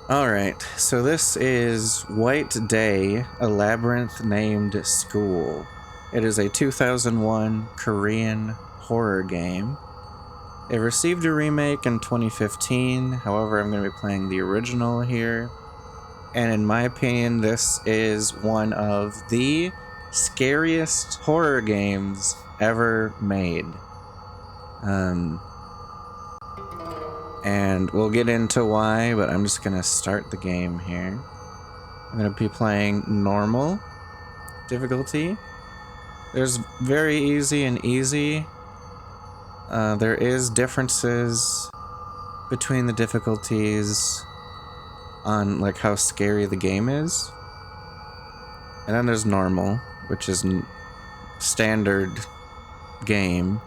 Alright, so this is White Day, a Labyrinth Named School. It is a 2001 Korean horror game. It received a remake in 2015, however I'm going to be playing the original here. And in my opinion, this is one of the scariest horror games ever made. And we'll get into why, but I'm just gonna start the game here. I'm gonna be playing normal difficulty. There's very easy and easy. There is differences between the difficulties on like how scary the game is. And then there's normal, which is standard game.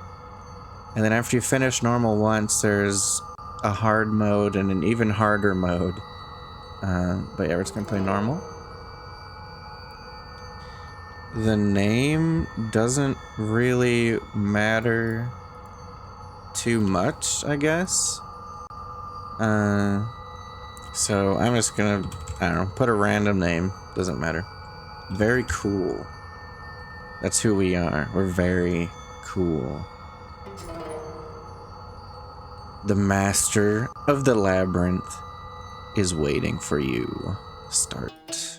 And then after you finish normal once, there's a hard mode and an even harder mode. But yeah, we're just gonna play normal. The name doesn't really matter too much, I guess. So I'm just gonna, I don't know, put a random name. Doesn't matter. Very cool. That's who we are. We're very cool. The master of the labyrinth is waiting for you. Start.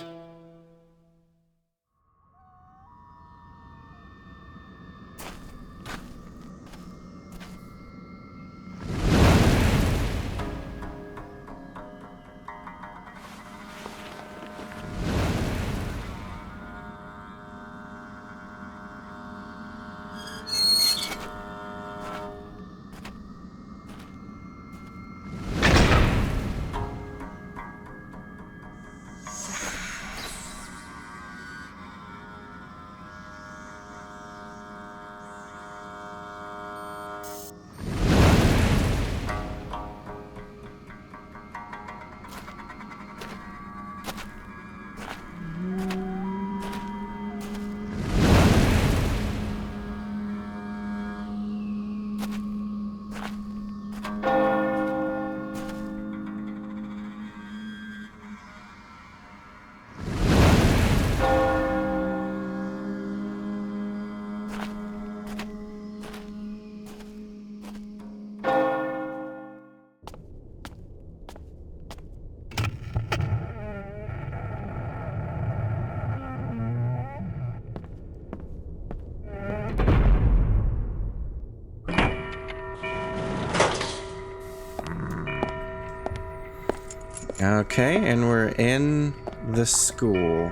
Okay, and we're in the school.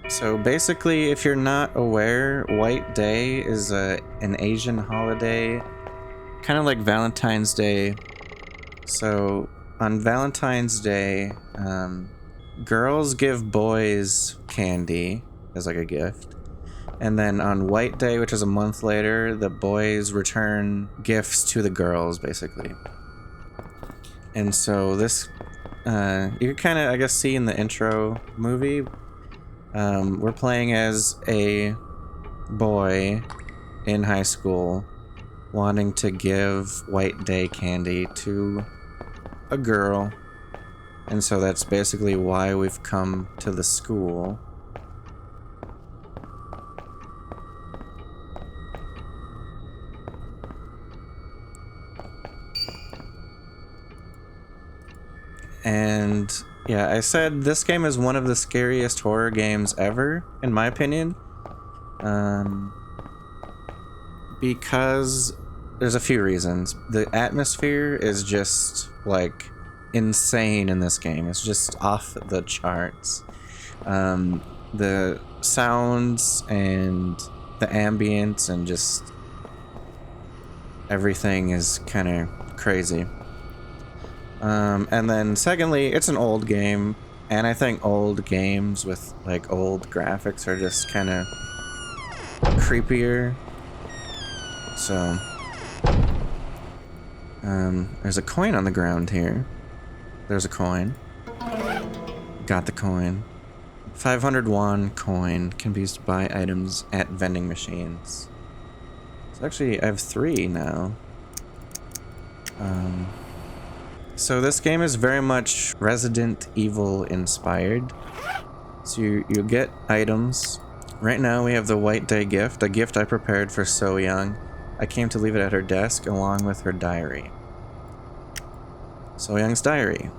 So basically, if you're not aware, White Day is an Asian holiday, kind of like Valentine's Day. So on Valentine's Day, girls give boys candy as like a gift. And then on White Day, which is a month later, the boys return gifts to the girls, basically. And so this, you can kind of, I guess, see in the intro movie, we're playing as a boy in high school wanting to give White Day candy to a girl. And so that's basically why we've come to the school. And yeah, I said this game is one of the scariest horror games ever, in my opinion. Because there's a few reasons. The atmosphere is just like insane in this game. It's just off the charts. The sounds and the ambience and just everything is kind of crazy. And then secondly, it's an old game, and I think old games with like old graphics are just kind of creepier. So, there's a coin on the ground here. There's a coin. Got the coin. 500 won coin can be used to buy items at vending machines. So actually, I have 3 now. So this game is very much Resident Evil inspired. So you get items. Right now we have the White Day gift, a gift I prepared for So Young. I came to leave it at her desk along with her diary. So Young's diary.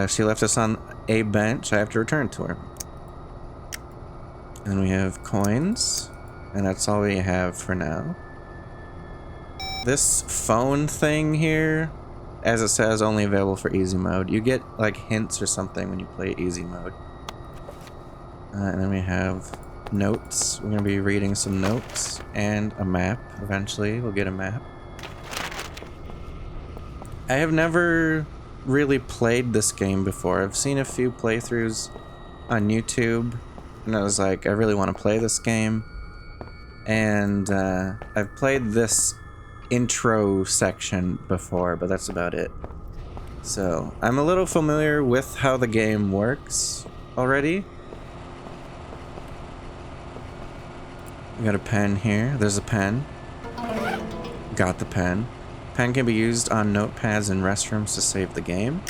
She left us on a bench. I have to return it to her. And we have coins. And that's all we have for now. This phone thing here, as it says, only available for easy mode. You get like hints or something when you play easy mode. And then we have notes. We're going to be reading some notes and a map. Eventually, we'll get a map. I have never really played this game before. I've seen a few playthroughs on YouTube, and I was like, I really want to play this game. And I've played this intro section before, but that's about it. So, I'm a little familiar with how the game works already. We got a pen here. There's a pen. Got the pen. Pen can be used on notepads in restrooms to save the game.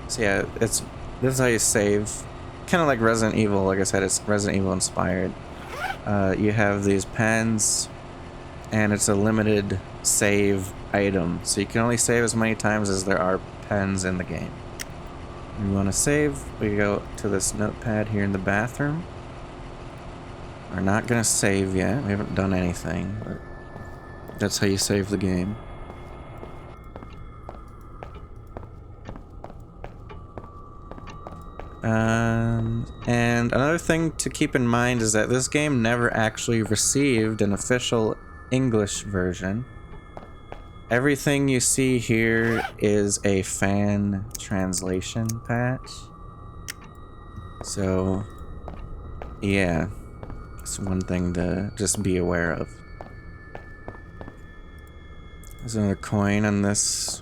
So yeah, this is how you save. Kind of like Resident Evil. Like I said, it's Resident Evil inspired. You have these pens, and it's a limited save item. So you can only save as many times as there are pens in the game. When we want to save, we go to this notepad here in the bathroom. We're not going to save yet. We haven't done anything, but that's how you save the game. And another thing to keep in mind is that this game never actually received an official English version. Everything you see here is a fan translation patch. So, yeah, it's one thing to just be aware of. There's another coin on this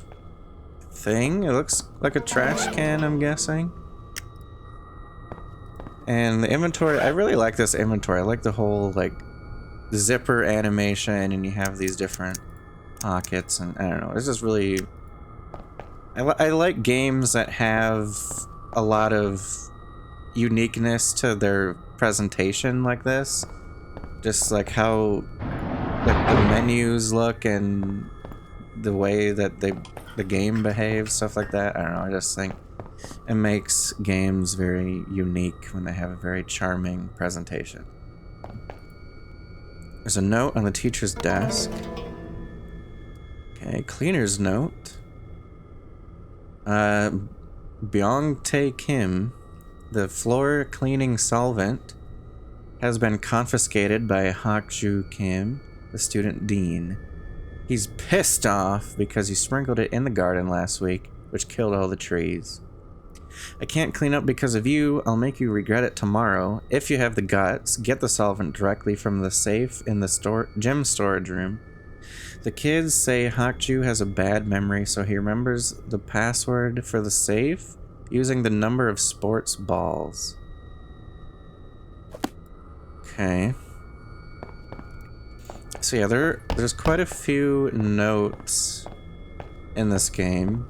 thing. It looks like a trash can, I'm guessing. And the inventory, I really like this inventory. I like the whole, like, zipper animation, and you have these different pockets, and I don't know, it's just really... I like games that have a lot of uniqueness to their presentation like this. Just like how like the menus look and the way that the game behaves, stuff like that. I don't know, I just think it makes games very unique when they have a very charming presentation. There's a note on the teacher's desk. Okay, cleaner's note. Byung-tae Kim, the floor cleaning solvent, has been confiscated by Hak-ju Kim, the student dean. He's pissed off because he sprinkled it in the garden last week, which killed all the trees. I can't clean up because of you. I'll make you regret it tomorrow. If you have the guts, get the solvent directly from the safe in the gym storage room. The kids say Hak-ju has a bad memory, so he remembers the password for the safe using the number of sports balls. Okay. So yeah, there's quite a few notes in this game.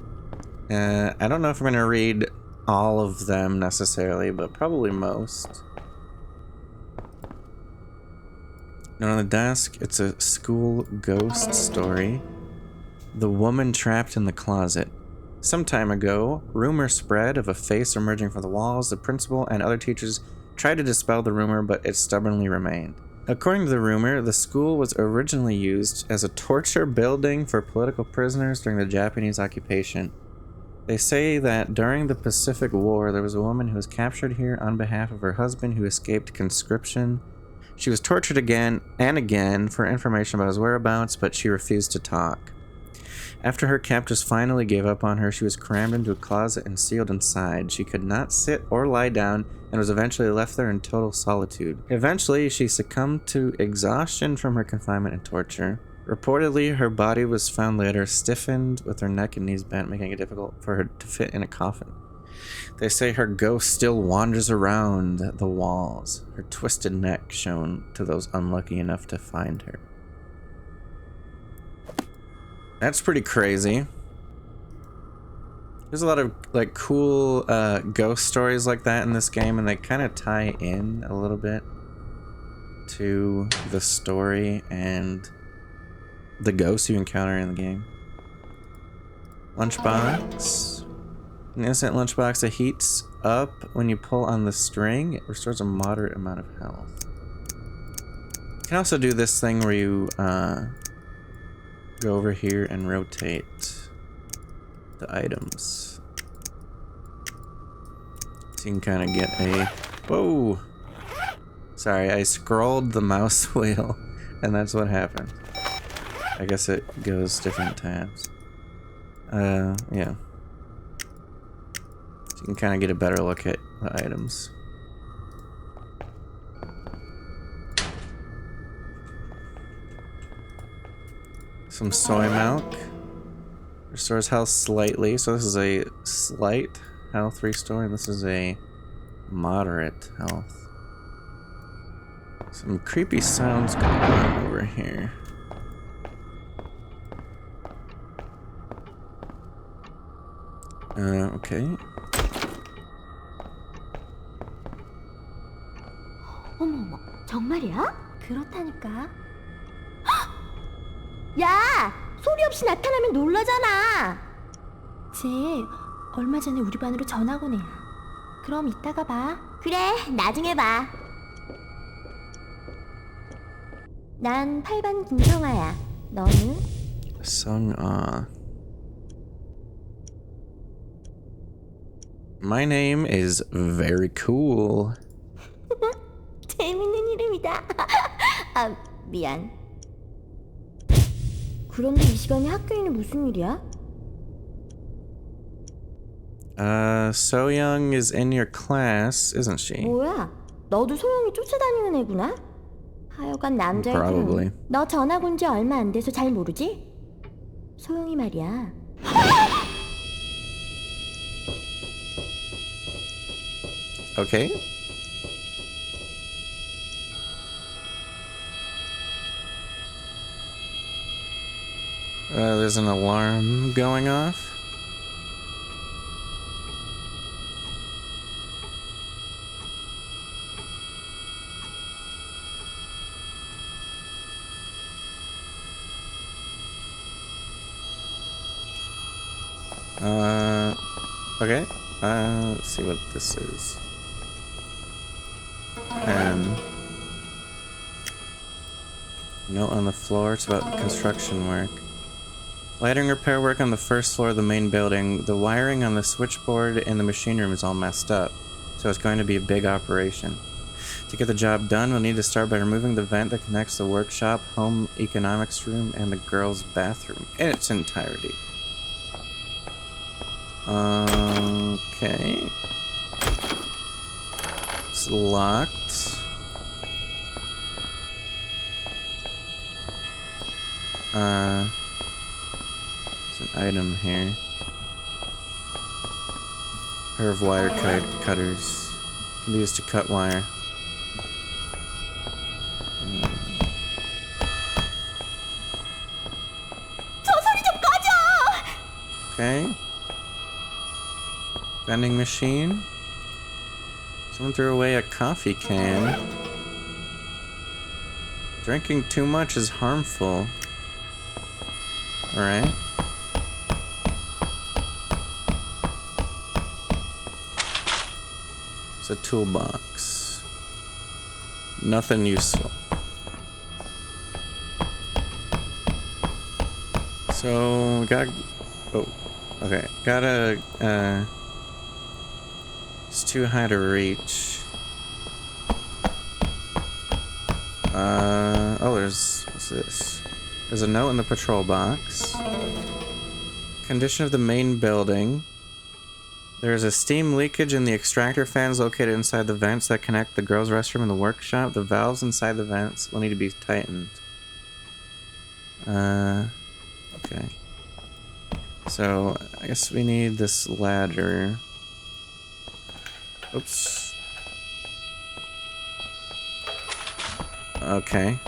I don't know if I'm gonna read all of them necessarily, but probably most. And on the desk, it's a school ghost story. The woman trapped in the closet. Some time ago, rumor spread of a face emerging from the walls. The principal and other teachers tried to dispel the rumor, but it stubbornly remained. According to the rumor, the school was originally used as a torture building for political prisoners during the Japanese occupation. They say that during the Pacific War, there was a woman who was captured here on behalf of her husband who escaped conscription. She was tortured again and again for information about his whereabouts, but she refused to talk. After her captors finally gave up on her, she was crammed into a closet and sealed inside. She could not sit or lie down and was eventually left there in total solitude. Eventually, she succumbed to exhaustion from her confinement and torture. Reportedly, her body was found later stiffened with her neck and knees bent, making it difficult for her to fit in a coffin. They say her ghost still wanders around the walls, her twisted neck shown to those unlucky enough to find her. That's pretty crazy. There's a lot of like cool ghost stories like that in this game, and they kind of tie in a little bit to the story and the ghosts you encounter in the game. Lunchbox. An instant lunchbox that heats up when you pull on the string. It restores a moderate amount of health. You can also do this thing where you go over here and rotate the items. So you can kind of get a... Whoa! Sorry, I scrolled the mouse wheel and that's what happened. I guess it goes different tabs. Yeah. So you can kind of get a better look at the items. Some soy milk. Restores health slightly. So this is a slight health restore, and this is a moderate health. Some creepy sounds going on over here. Okay. 어머머, 정말이야? 그렇다니까. 헉! 야! 소리 없이 나타나면 놀라잖아. 쟤 얼마 전에 우리 반으로 전학 온 애야. 그럼 이따가 봐. 그래, 나중에 봐. 난 8반 김성아야. 너는? Sung-ah. My name is very cool. 재밌는 이름이다. 아, 미안. 그런데 이 시간에 학교에는 무슨 일이야? So-young is in your class, isn't she? 뭐야? 너도 소영이 쫓아다니는 애구나? 하여간 남자애들은 너 전학 온 지 얼마 안 돼서 잘 모르지? 소영이 말이야. Okay. There's an alarm going off. Okay. Let's see what this is. Note on the floor, it's about construction work. Lighting repair work on the first floor of the main building. The wiring on the switchboard in the machine room is all messed up, so it's going to be a big operation. To get the job done, we'll need to start by removing the vent that connects the workshop, home economics room, and the girls' bathroom in its entirety. Okay. It's locked. There's an item here. Pair of wire cutters. Can be used to cut wire. Okay. Vending machine. Someone threw away a coffee can. Drinking too much is harmful. Alright. It's a toolbox. Nothing useful. So, gotta... Oh, okay. Gotta, it's too high to reach. Oh, what's this? There's a note in the patrol box. Condition of the main building. There is a steam leakage in the extractor fans located inside the vents that connect the girls' restroom and the workshop. The valves inside the vents will need to be tightened. Okay. So, I guess we need this ladder. Oops. Okay.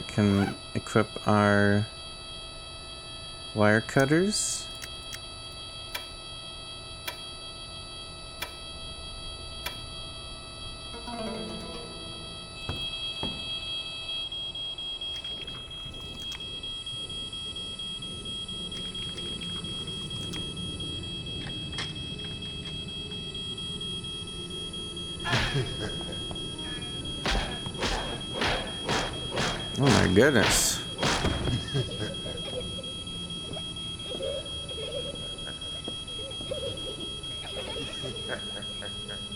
can equip our wire cutters. Oh my goodness.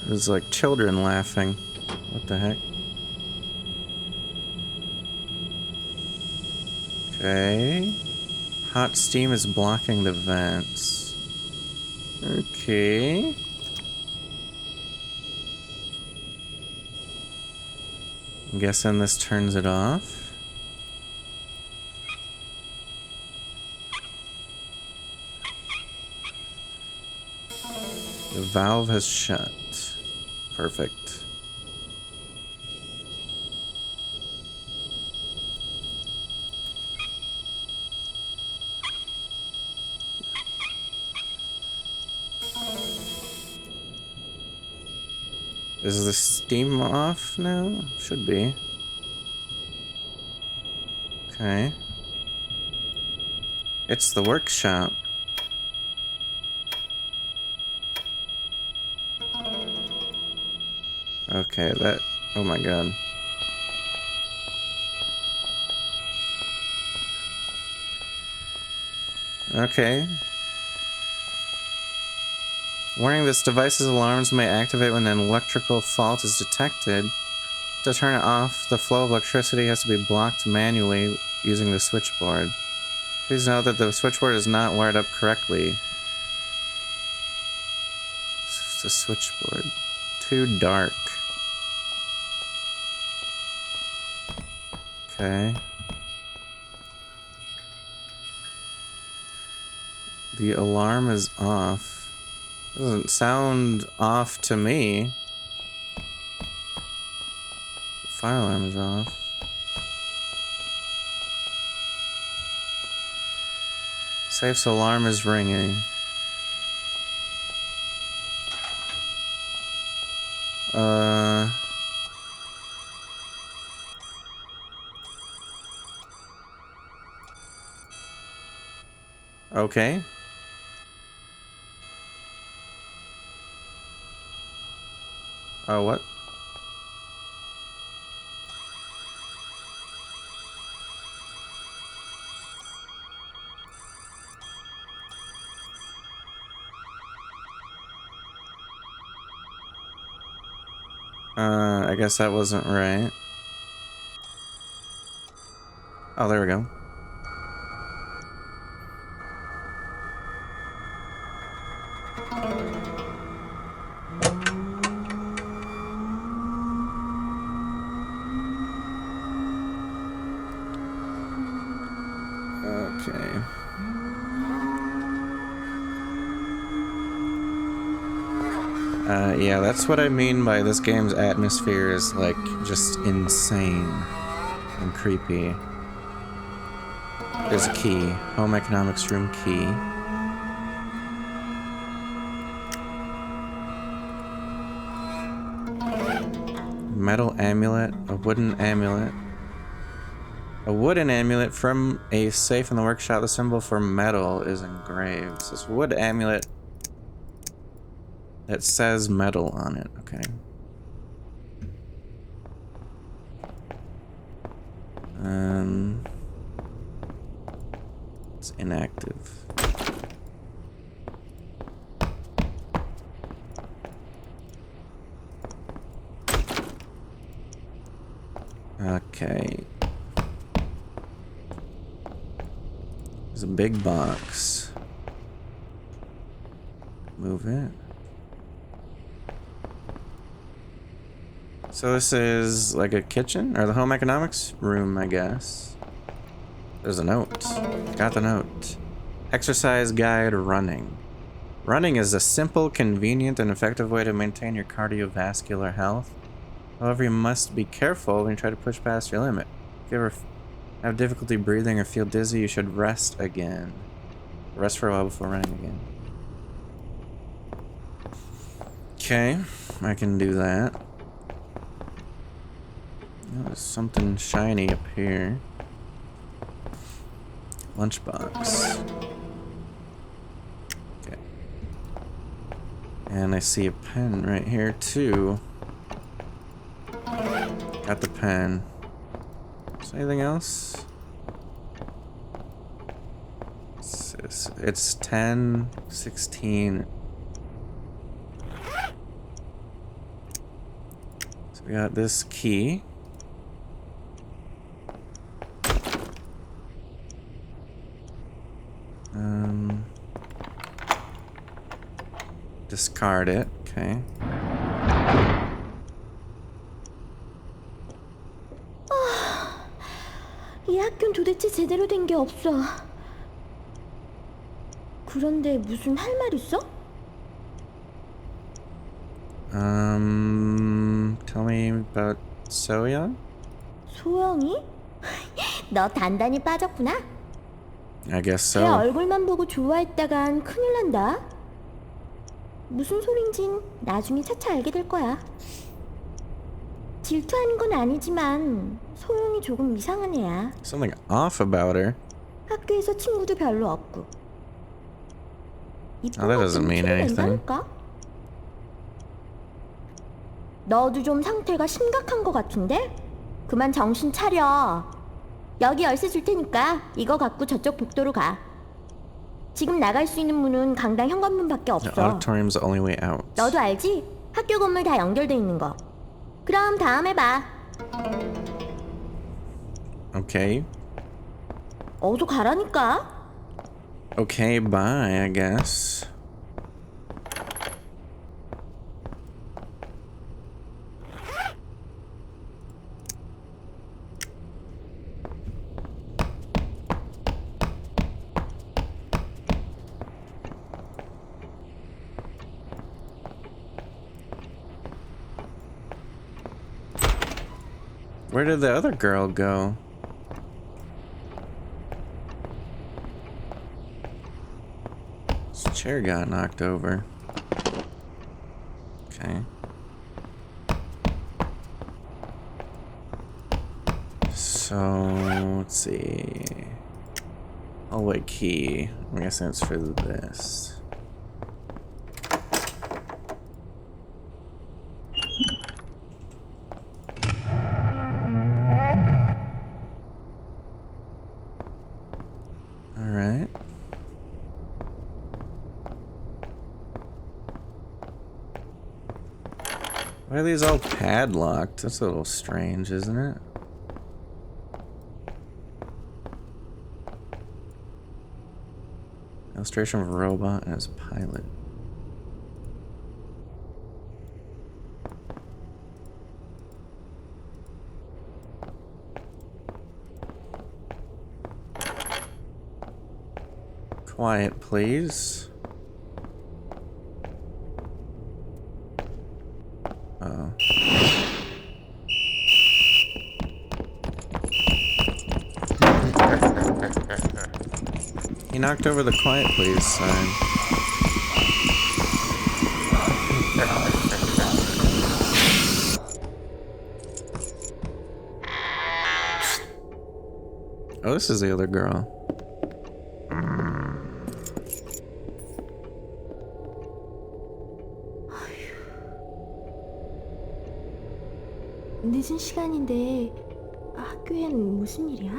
It's like children laughing. What the heck? Okay. Hot steam is blocking the vents. Okay. I'm guessing this turns it off. The valve has shut. Perfect. Is the steam off now? Should be. Okay. It's the workshop. Okay, that... Oh my god. Okay. Warning, this device's alarms may activate when an electrical fault is detected. To turn it off, the flow of electricity has to be blocked manually using the switchboard. Please note that the switchboard is not wired up correctly. It's the switchboard. Too dark. Okay. The alarm is off. Doesn't sound off to me. The fire alarm is off. Safe's alarm is ringing. Okay. Oh, what? I guess that wasn't right. Oh, there we go. Okay. Yeah, that's what I mean by this game's atmosphere is, like, just insane and creepy. There's a key. Home economics room key. Metal amulet, a wooden amulet. A wooden amulet from a safe in the workshop. The symbol for metal is engraved. So it's a wood amulet that says metal on it. Okay. It's inactive. Okay. There's a big box. Move it. So this is like a kitchen? Or the home economics room, I guess. There's a note. Got the note. Exercise guide running. Running is a simple, convenient, and effective way to maintain your cardiovascular health. However, you must be careful when you try to push past your limit. If you ever have difficulty breathing or feel dizzy, you should rest again. Rest for a while before running again. Okay, I can do that. Oh, there's something shiny up here. Lunchbox. Okay. And I see a pen right here too. Got the pen. Is there anything else? It's 10, 16. So we got this key. Discard it. Okay. 이 학교는 도대체 제대로 된 게 없어. 그런데 무슨 할 말 있어? Tell me about Soyeon? 소영이? 너 단단히 빠졌구나. I guess 걔 so. 얼굴만 보고 좋아했다간 큰일 난다. 무슨 소린진 나중에 차차 알게 될 거야. 질투하는 건 아니지만 소영이 조금 이상한 애야. Something off about her. 학교에서 친구도 별로 없고. Oh, that doesn't mean anything. 너도 좀 상태가 심각한 것 같은데? 그만 정신 차려. 여기 열쇠 줄 테니까 이거 갖고 저쪽 복도로 가. 지금 나갈 수 있는 문은 강당 현관문밖에 The 없어. auditorium's the only way out. 너도 알지? 학교 건물 다 연결돼 있는 거. 그럼 다음에 봐. Okay. 어서 가라니까. Okay, bye, I guess. Where did the other girl go? This chair got knocked over. Okay. So, let's see. Hallway key. I'm guessing it's for this. Alright. Why are these all padlocked? That's a little strange, isn't it? Illustration of a robot as a pilot. Quiet, please. Uh-oh. He knocked over the quiet please sign. Oh, this is the other girl. 늦은 시간인데 학교엔 무슨 일이야?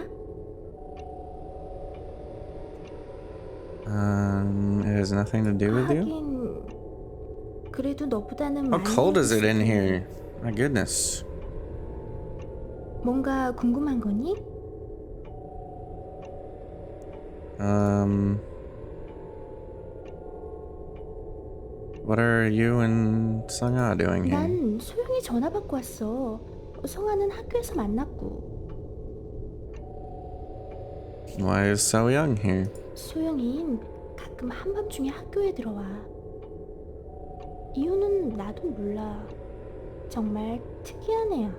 It has nothing to do with you? 하긴 그래도 너보다는 How 많이 cold is it in 있을 here? My goodness. 뭔가 궁금한 거니? What are you and Sangha doing here? 난 소영이 전화 받고 왔어. 성아는 학교에서 만났고. Why is So Young here? 소영인 가끔 한밤중에 학교에 들어와. 이유는 나도 몰라. 정말 특이한 애야.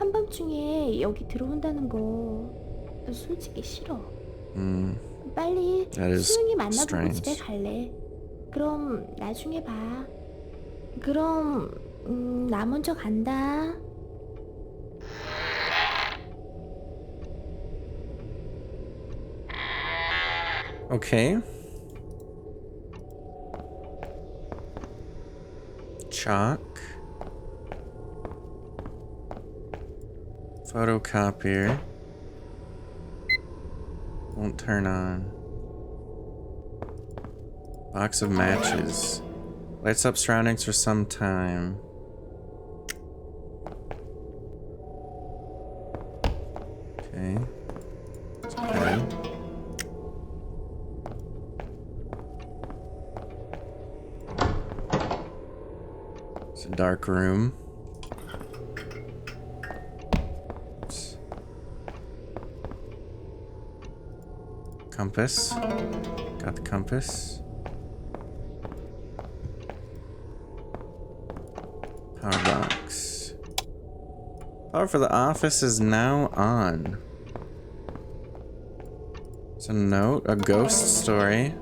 한밤중에 여기 들어온다는 거 솔직히 싫어. 빨리 That is 수영이 만나보고 strange. 집에 갈래. 그럼 나중에 봐. 그럼 나 먼저 간다. Okay. Chalk. Photocopier. Won't turn on. Box of matches. Lights up surroundings for some time. Okay. It's bad. It's a dark room. Oops. Compass. Got the compass. Power box. Power for the office is now on. It's a note, a ghost story.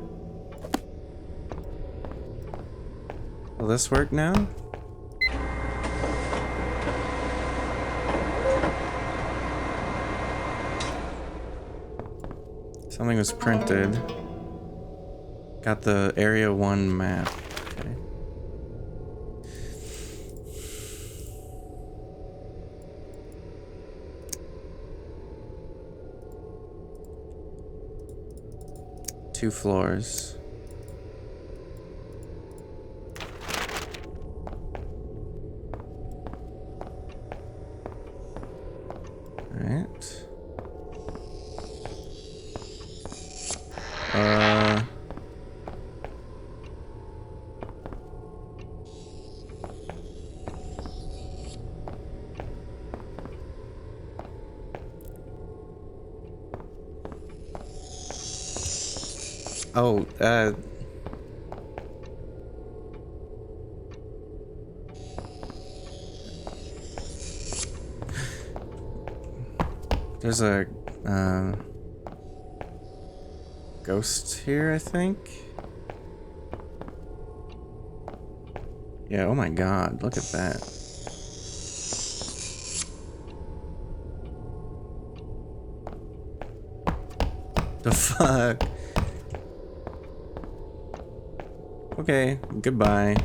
Will this work now? Something was printed. Got the Area 1 map. Okay. Two floors. Alright. Oh, there's a, ghost here, I think? Yeah, oh my god, look at that. The fuck? Okay, goodbye.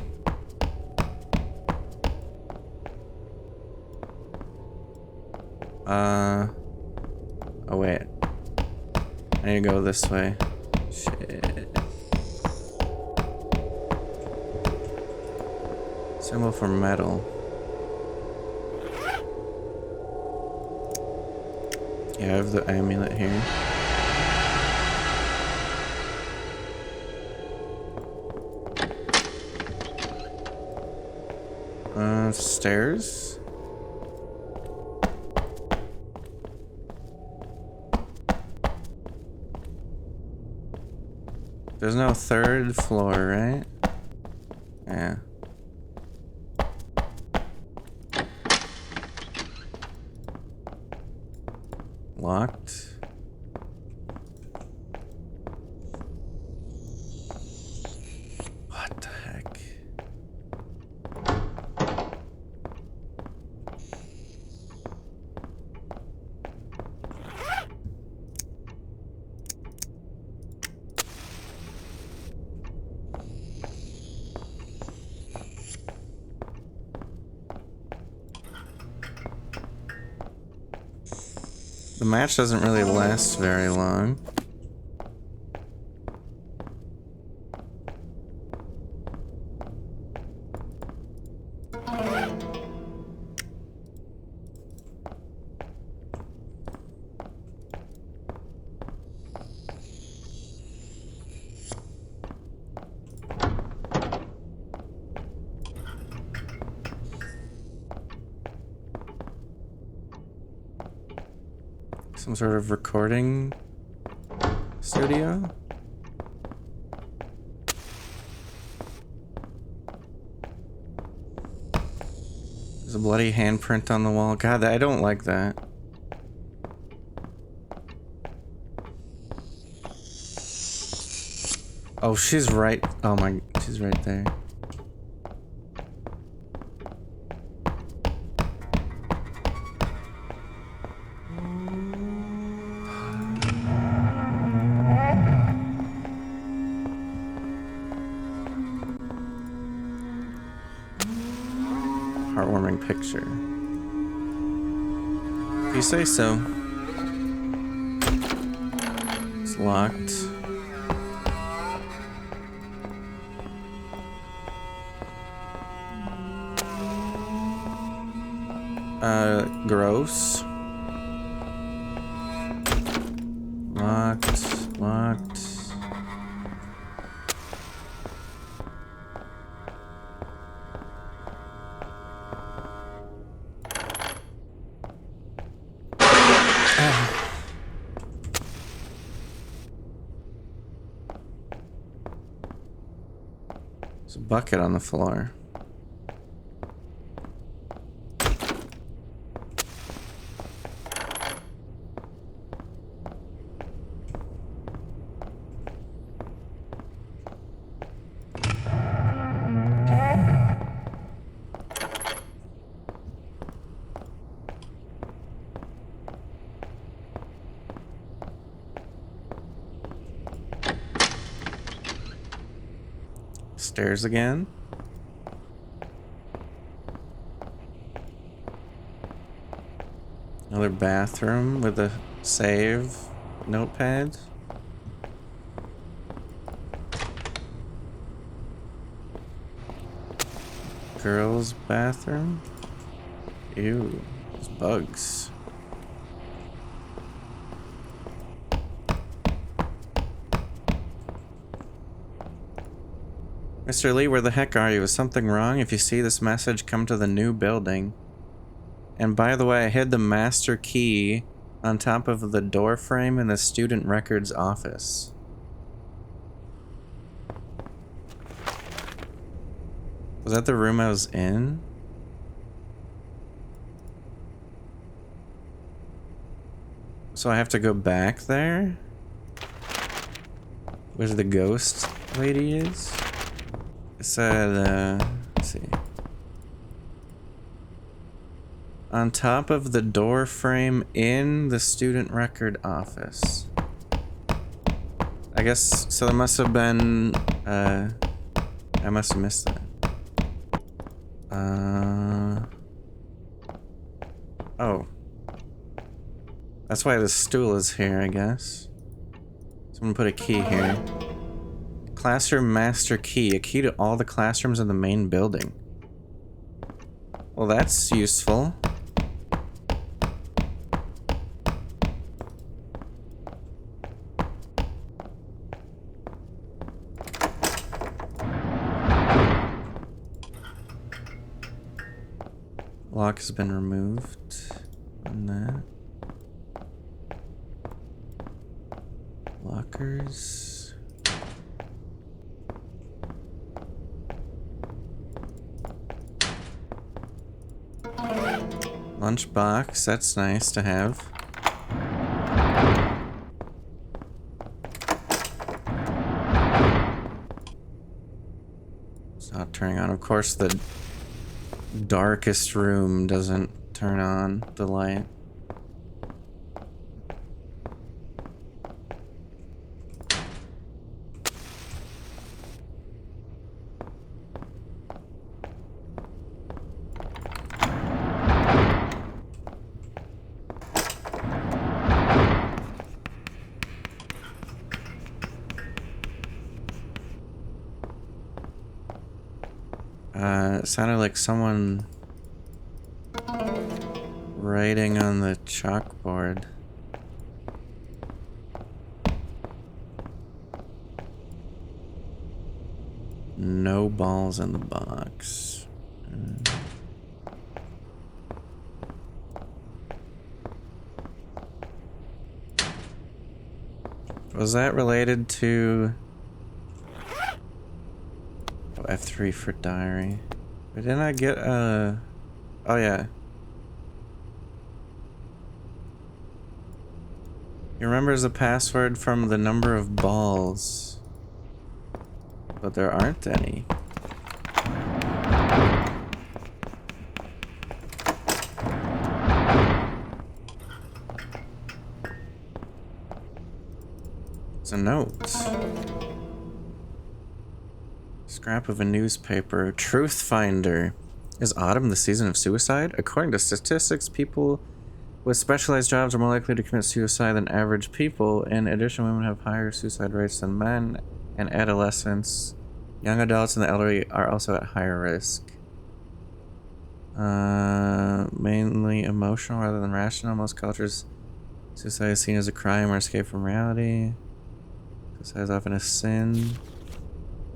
Oh wait. I need to go this way. Shit. Symbol for metal. Yeah, I have the amulet here. Stairs? There's no third floor, right? Yeah. Locked. What the heck? The match doesn't really last very long. Some sort of recording studio? There's There's a bloody handprint on the wall. God, I don't like that. Oh, she's right. Oh my, she's right there. Heartwarming picture. If you say so. It's locked. Gross. Locked. Locked. There's a bucket on the floor. Stairs again. Another bathroom with a save notepad. Girls' bathroom. Ew, there's bugs. Mr. Lee, where the heck are you? Is something wrong? If you see this message, come to the new building. And by the way, I hid the master key on top of the door frame in the student records office. Was that the room I was in? So I have to go back there? Where the ghost lady is? It said, let's see. On top of the door frame in the student record office. I guess, so there must have been, I must have missed that. Oh. That's why the stool is here, I guess. So I'm gonna put a key here. Classroom master key. A key to all the classrooms in the main building. Well, that's useful. Lock has been removed on that. Lockers. Lunchbox, that's nice to have. It's not turning on. Of course, the darkest room doesn't turn on the light. It sounded like someone writing on the chalkboard. No balls in the box. Was that related to... Oh, F3 for diary. But didn't I get a... Oh yeah. He remembers the password from the number of balls. But there aren't any. It's a note. Scrap of a newspaper. Truth Finder. Is autumn the season of suicide? According to statistics, people with specialized jobs are more likely to commit suicide than average people. In addition, women have higher suicide rates than men, and adolescents, young adults, and the elderly are also at higher risk. Mainly emotional rather than rational. Most cultures, suicide is seen as a crime or escape from reality. Suicide is often a sin.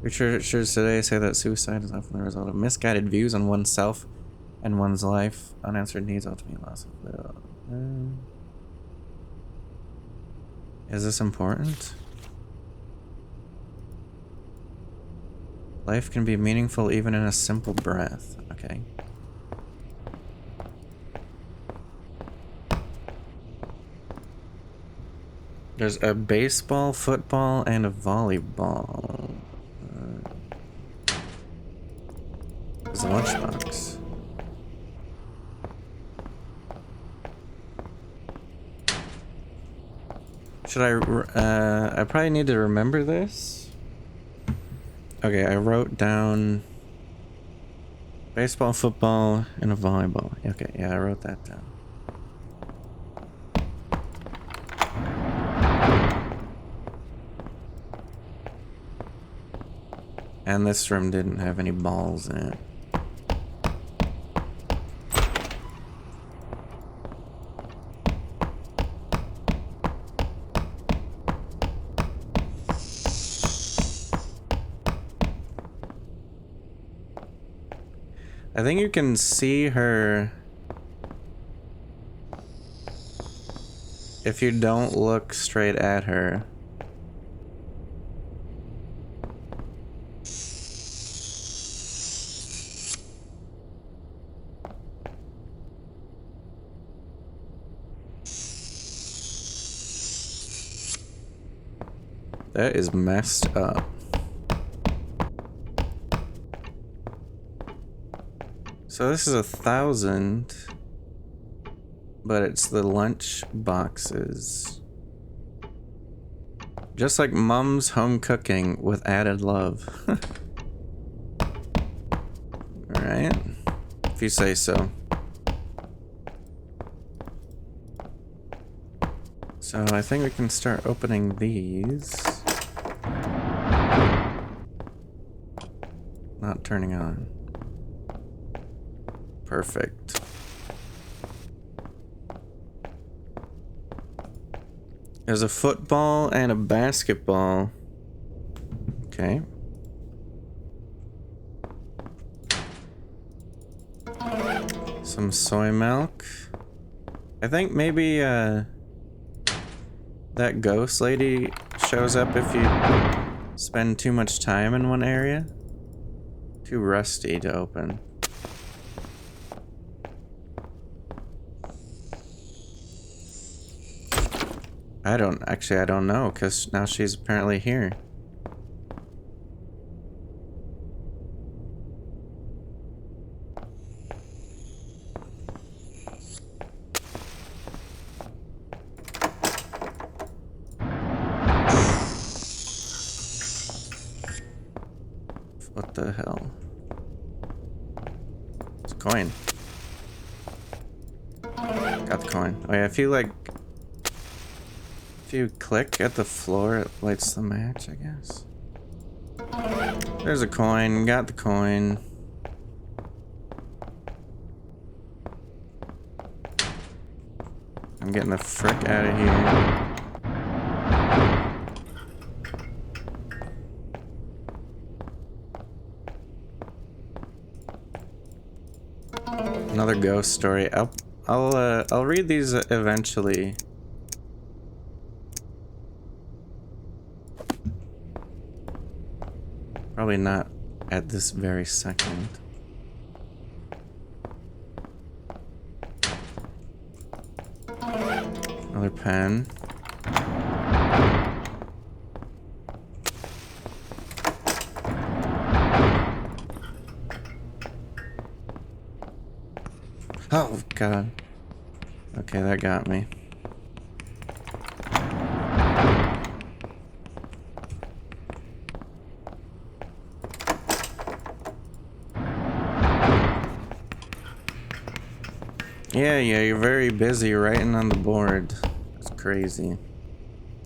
Researchers today say that suicide is often the result of misguided views on oneself and one's life. Unanswered needs ultimately loss of will. Is this important? Life can be meaningful even in a simple breath. Okay. There's a baseball, football, and a volleyball. There's a lunchbox. Should I probably need to remember this. Okay, I wrote down baseball, football, and a volleyball. Okay, yeah, I wrote that down. And this room didn't have any balls in it. I think you can see her if you don't look straight at her. That is messed up. So this is 1,000, but it's the lunch boxes. Just like Mom's home cooking with added love. Alright, if you say so. So I think we can start opening these. Not turning on. Perfect. There's a football and a basketball. Okay. Some soy milk. I think maybe that ghost lady shows up if you spend too much time in one area. Too rusty to open. I don't know, because now she's apparently here. What the hell? It's a coin. Got the coin. Oh yeah, if you click at the floor, it lights the match, I guess. There's a coin. Got the coin. I'm getting the frick out of here. Another ghost story. I'll read these eventually. Probably not at this very second. Another pen. Oh, God. Okay, that got me. Yeah, you're very busy writing on the board. That's crazy.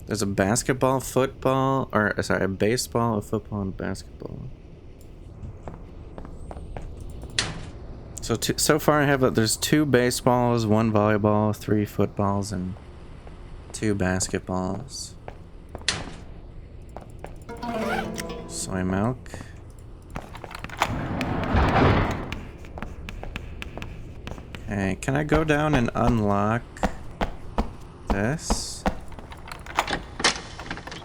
There's a basketball, football, or sorry, a baseball, a football, and a basketball. So far I have that there's 2 baseballs, 1 volleyball, 3 footballs, and 2 basketballs. Soy milk. Okay, can I go down and unlock this?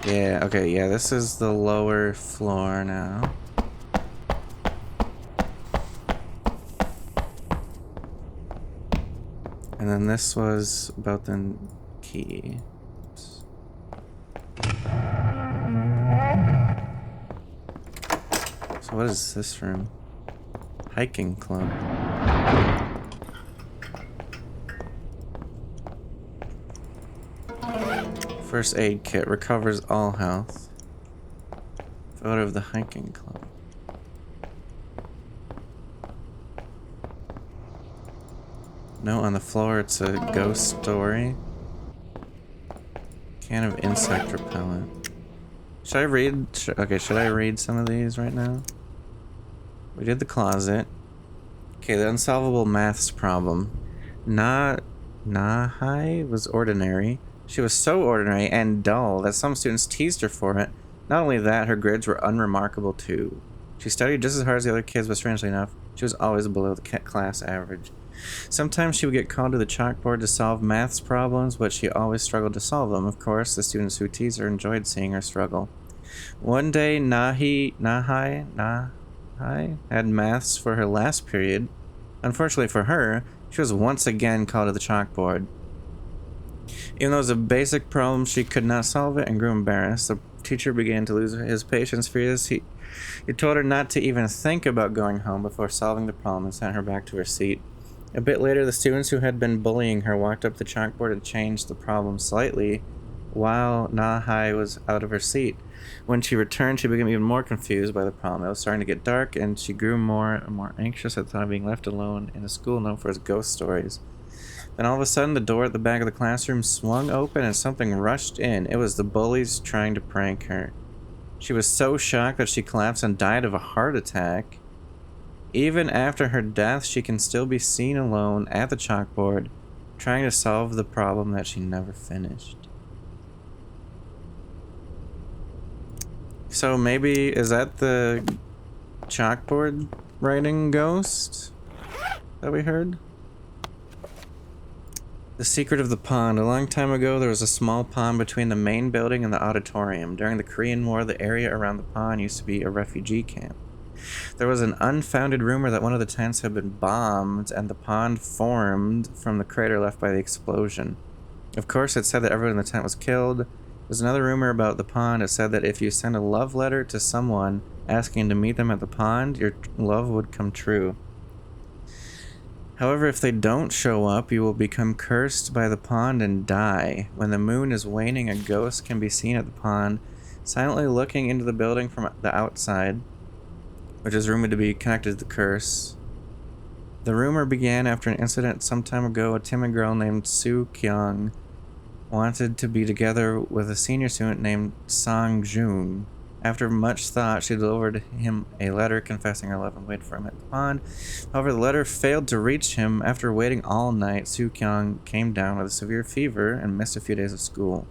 Yeah, okay, yeah, this is the lower floor now. And then this was about the key. So what is this room? Hiking club. First aid kit recovers all health. Photo of the hiking club. No, on the floor it's a ghost story. Can of insect repellent. Should I read? Okay, should I read some of these right now? We did the closet. Okay, the unsolvable maths problem. Nahai was ordinary. She was so ordinary and dull that some students teased her for it. Not only that, her grades were unremarkable too. She studied just as hard as the other kids, but strangely enough, she was always below the class average. Sometimes she would get called to the chalkboard to solve maths problems, but she always struggled to solve them. Of course, the students who teased her enjoyed seeing her struggle. One day, Nahai had maths for her last period. Unfortunately for her, she was once again called to the chalkboard. Even though it was a basic problem, she could not solve it and grew embarrassed. The teacher began to lose his patience for this. He told her not to even think about going home before solving the problem and sent her back to her seat. A bit later, the students who had been bullying her walked up the chalkboard and changed the problem slightly while Nahai was out of her seat. When she returned, she became even more confused by the problem. It was starting to get dark, and she grew more and more anxious at the thought of being left alone in a school known for its ghost stories. Then all of a sudden, the door at the back of the classroom swung open and something rushed in. It was the bullies trying to prank her. She was so shocked that she collapsed and died of a heart attack. Even after her death, she can still be seen alone at the chalkboard, trying to solve the problem that she never finished. So maybe, is that the chalkboard writing ghost that we heard? The secret of the pond. A long time ago, there was a small pond between the main building and the auditorium. During the Korean War, the area around the pond used to be a refugee camp. There was an unfounded rumor that one of the tents had been bombed and the pond formed from the crater left by the explosion. Of course, it said that everyone in the tent was killed. There's another rumor about the pond. It said that if you send a love letter to someone asking to meet them at the pond, your love would come true. However, if they don't show up, you will become cursed by the pond and die. When the moon is waning, a ghost can be seen at the pond, silently looking into the building from the outside, which is rumored to be connected to the curse. The rumor began after an incident some time ago. A timid girl named Soo Kyung wanted to be together with a senior student named Sang Joon. After much thought, she delivered him a letter confessing her love and waited for him at the pond. However, the letter failed to reach him. After waiting all night, Soo Kyung came down with a severe fever and missed a few days of school.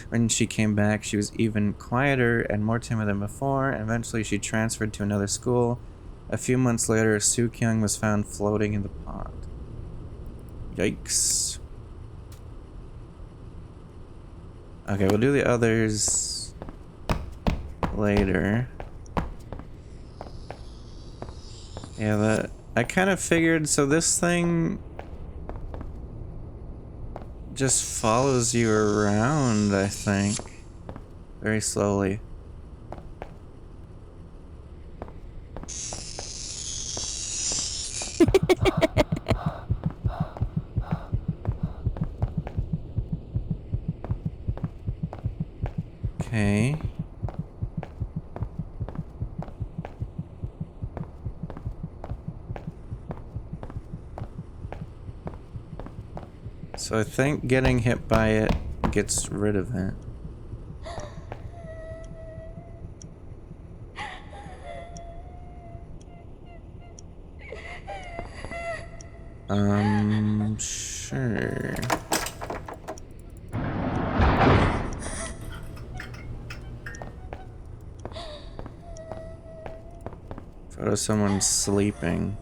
When she came back, she was even quieter and more timid than before, and eventually she transferred to another school. A few months later, Soo Kyung was found floating in the pond. Yikes. Okay, we'll do the others later. Yeah, I kind of figured, so this thing just follows you around, I think. Very slowly. Okay. So I think getting hit by it gets rid of it. Sure. Photo of someone sleeping.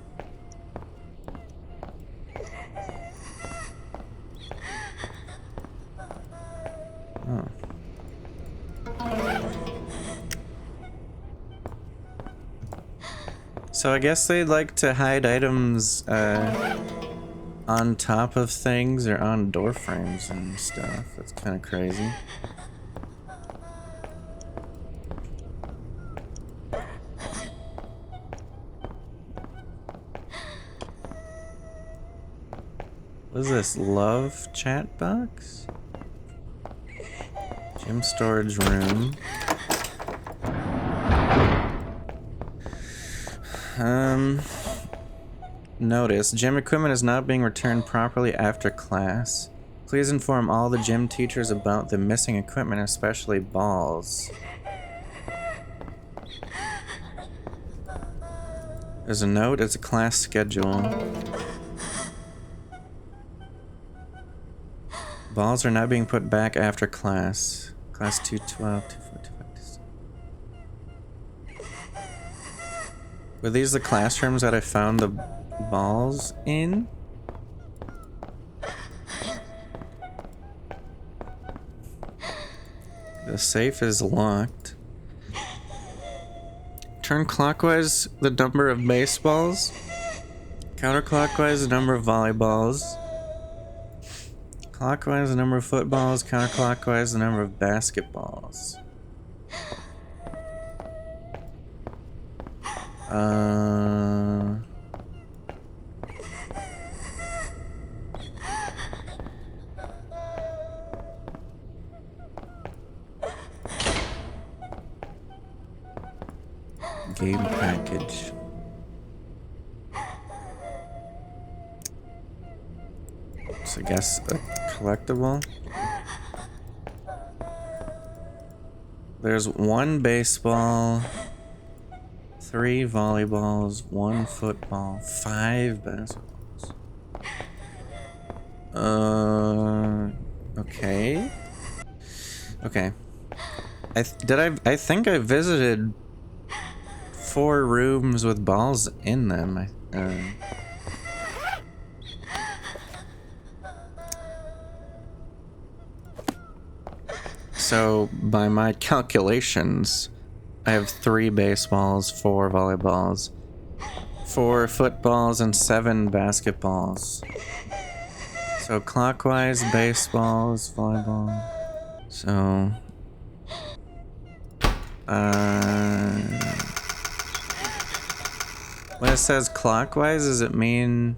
Oh. So I guess they'd like to hide items on top of things or on door frames and stuff. That's kind of crazy. What is this? Love chat box? Gym storage room. Notice, gym equipment is not being returned properly after class. Please inform all the gym teachers about the missing equipment, especially balls. There's a note, it's a class schedule. Balls are not being put back after class. Class 212, 245. Were these the classrooms that I found the balls in? The safe is locked. Turn clockwise the number of baseballs. Counterclockwise the number of volleyballs. Clockwise the number of footballs. Counterclockwise the number of basketballs. Game package. So I guess a collectible. There's 1 baseball, 3 volleyballs, 1 football, 5 basketballs. Okay. Okay. I think I visited 4 rooms with balls in them. So, by my calculations, I have 3 baseballs, 4 volleyballs, 4 footballs, and 7 basketballs. So, clockwise, baseballs, volleyball. So, when it says clockwise, does it mean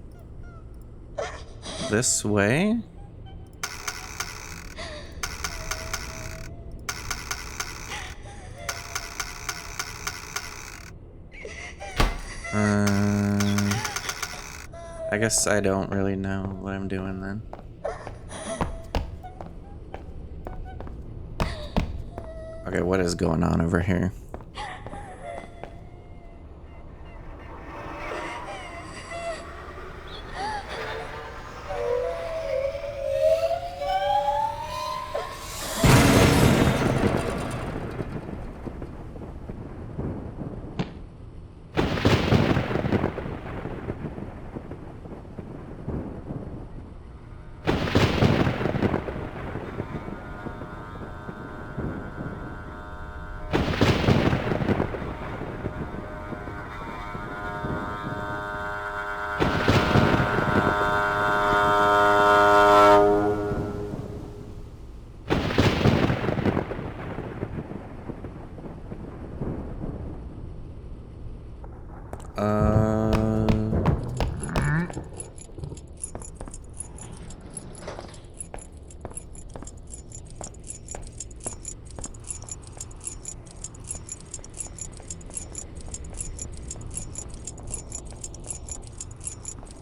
this way? I guess I don't really know what I'm doing then. Okay, what is going on over here?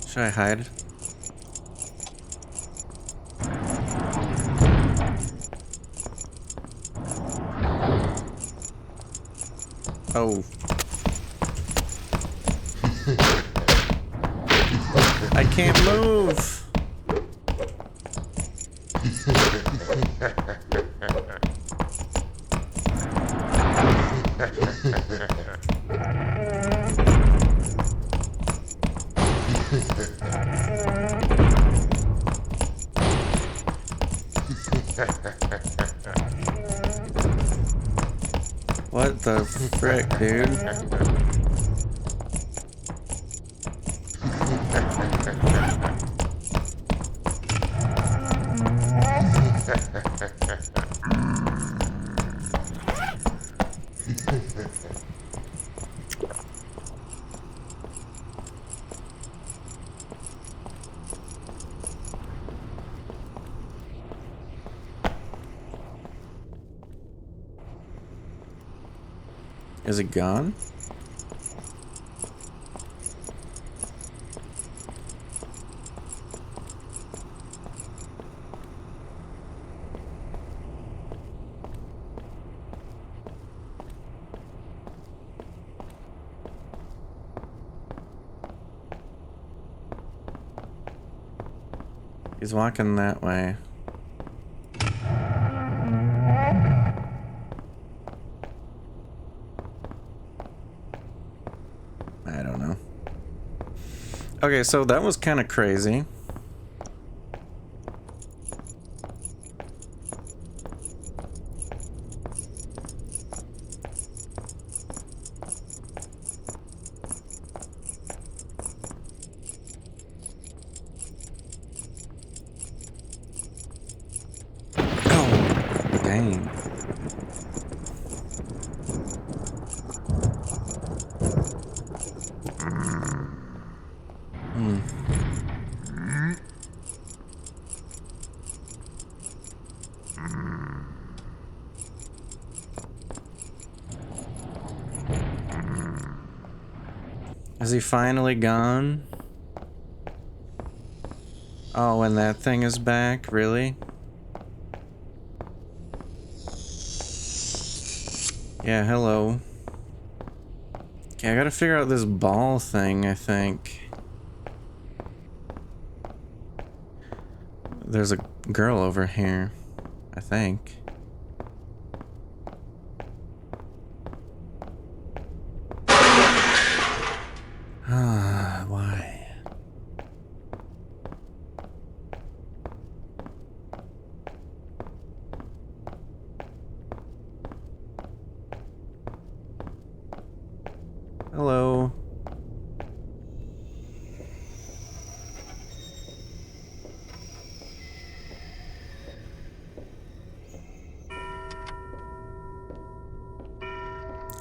Should I hide? Oh. I can't move. What the frick, dude? Is it gone? He's walking that way. I don't know. Okay, so that was kind of crazy. Oh, dang. Is he finally gone? Oh, and that thing is back? Really? Yeah, hello. Okay, I gotta figure out this ball thing, I think. There's a girl over here, I think. Why? Hello.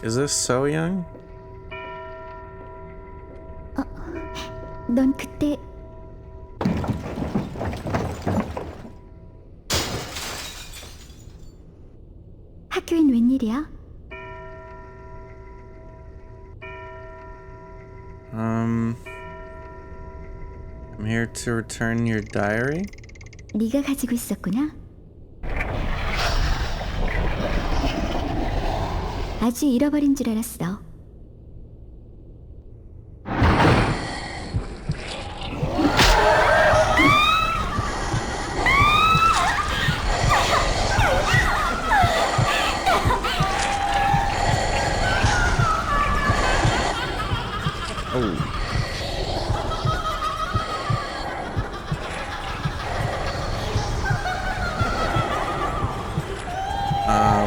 Is this so young? 넌 그때 학교엔 웬일이야? I'm here to return your diary. 네가 가지고 있었구나. 아주 잃어버린 줄 알았어.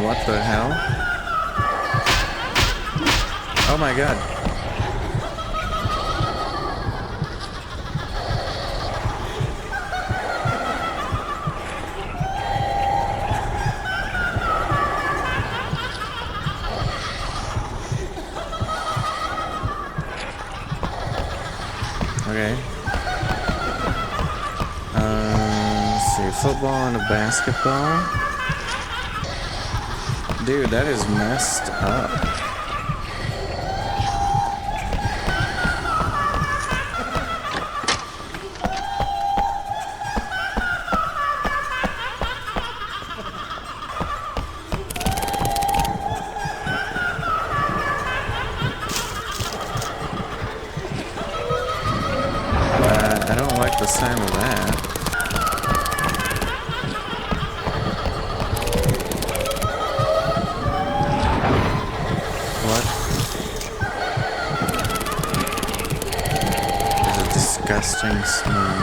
What the hell? Oh my god. Okay. Let's see, football and a basketball. Dude, that is messed up. I don't like the sound of that. What? There's a disgusting smell.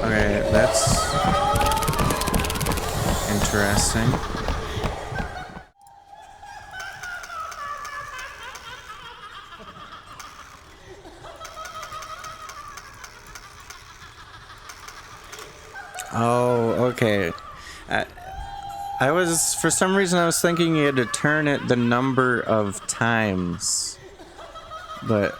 Okay, that's interesting. Oh, okay. I was, for some reason, I was thinking you had to turn it the number of times. But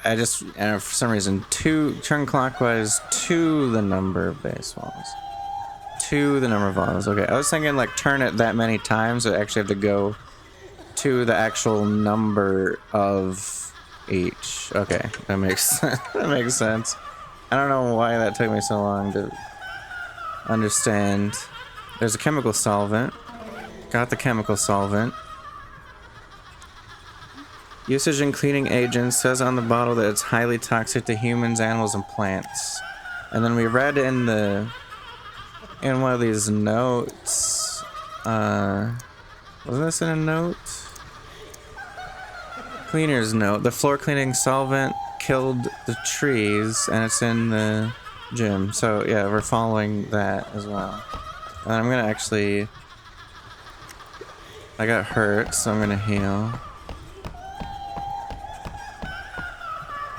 I just, for some reason, turn clockwise to the number of baseballs. To the number of balls. Okay, I was thinking like turn it that many times, so I actually have to go to the actual number of each. Okay, that makes that makes sense. I don't know why that took me so long to understand. There's a chemical solvent. Got the chemical solvent. Usage in cleaning agents says on the bottle that it's highly toxic to humans, animals, and plants. And then we read in one of these notes. Wasn't this in a note? Cleaner's note. The floor cleaning solvent killed the trees, and it's in the gym. So yeah, we're following that as well. And I'm gonna actually... I got hurt, so I'm gonna heal.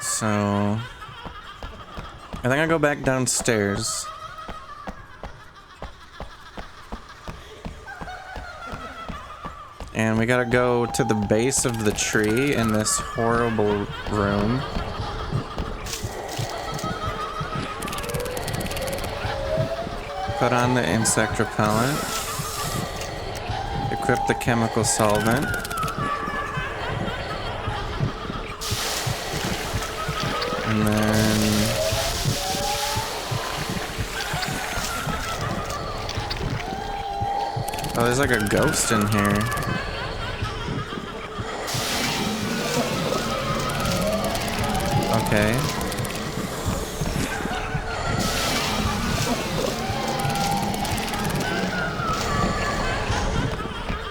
So... I think I'll go back downstairs. And we gotta go to the base of the tree in this horrible room. Put on the insect repellent. Equip the chemical solvent. And then... oh, there's like a ghost in here. Okay.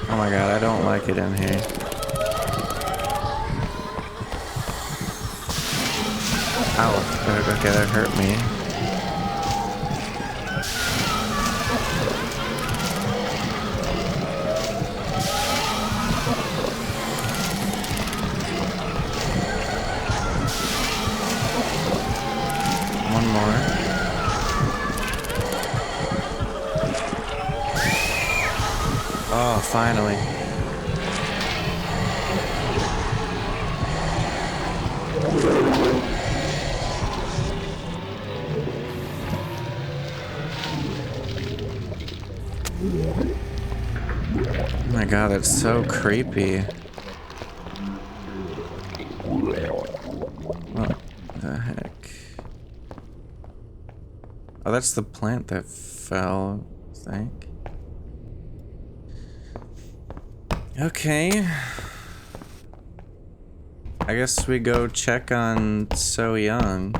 Oh my god, I don't like it in here. Ow. Okay, that hurt me. One more. Oh, finally. Oh my god, that's so creepy. What the heck? Oh, that's the plant that fell, I think. Okay. I guess we go check on So Young.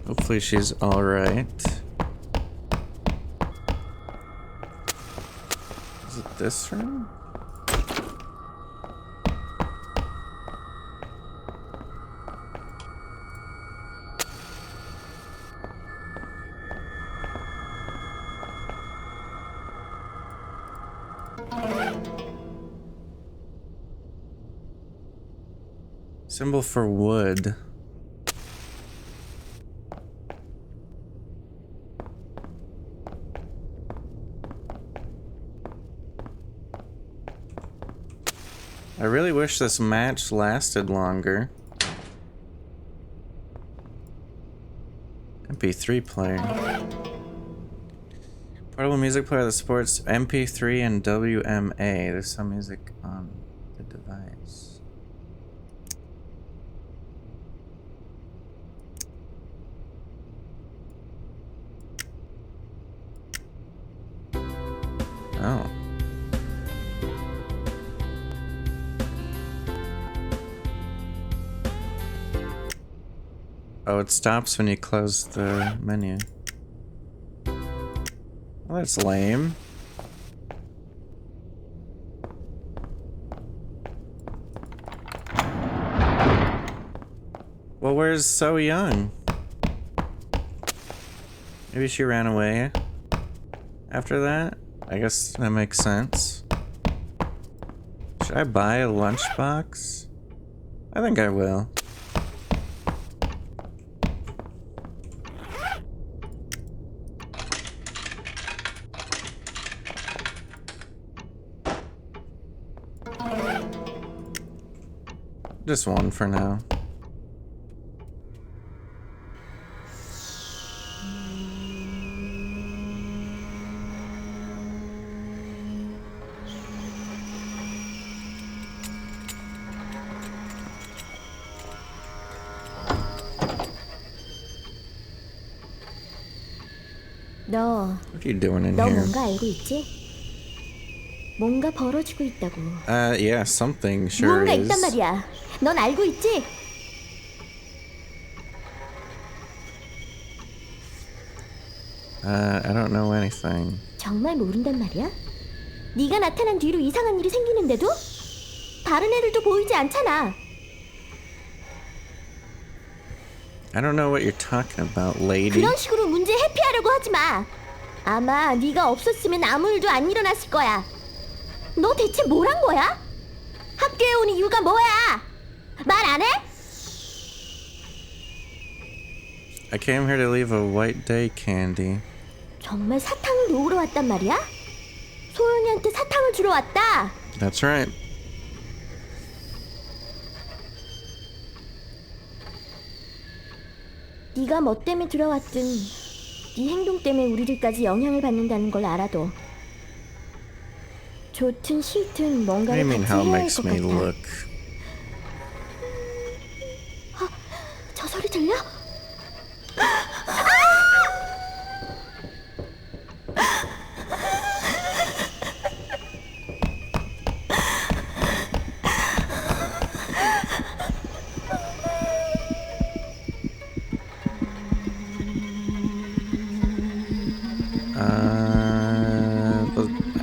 Hopefully she's alright. Is it this room? Symbol for wood. I really wish this match lasted longer. MP3 player. Portable music player that supports MP3 and WMA. There's some music on the device. Oh. Oh, it stops when you close the menu. Well, that's lame. Well, where's So Young? Maybe she ran away after that? I guess that makes sense. Should I buy a lunchbox? I think I will. Just one for now. 너 What are you doing in 너 here? 뭔가 알고 있지? 뭔가 벌어지고 있다고. Yeah, something sure 뭔가 is. 있단 말이야. 넌 알고 있지? I don't know anything. 정말 모른단 말이야? 네가 나타난 뒤로 이상한 일이 생기는데도 다른 애들도 보이지 않잖아. I don't know what you're talking about, lady. 그런 식으로 문제 회피하려고 하지 마. 아마 네가 없었으면 아무 일도 안 일어났을 거야. 너 대체 뭘 한 거야? 학교에 온 이유가 뭐야? 말 안 해? I came here to leave a white day candy. 정말 사탕을 놓으러 왔단 말이야? 소연이한테 사탕을 주러 왔다. That's right. 네가 뭐 때문에 들어왔든 네 행동 때문에 우리들까지 영향을 받는다는 걸 알아도 좋든 싫든 What do 뭔가를 you mean 같이 how it 해야 할 makes 것 me 같아. look? 저 소리 들려?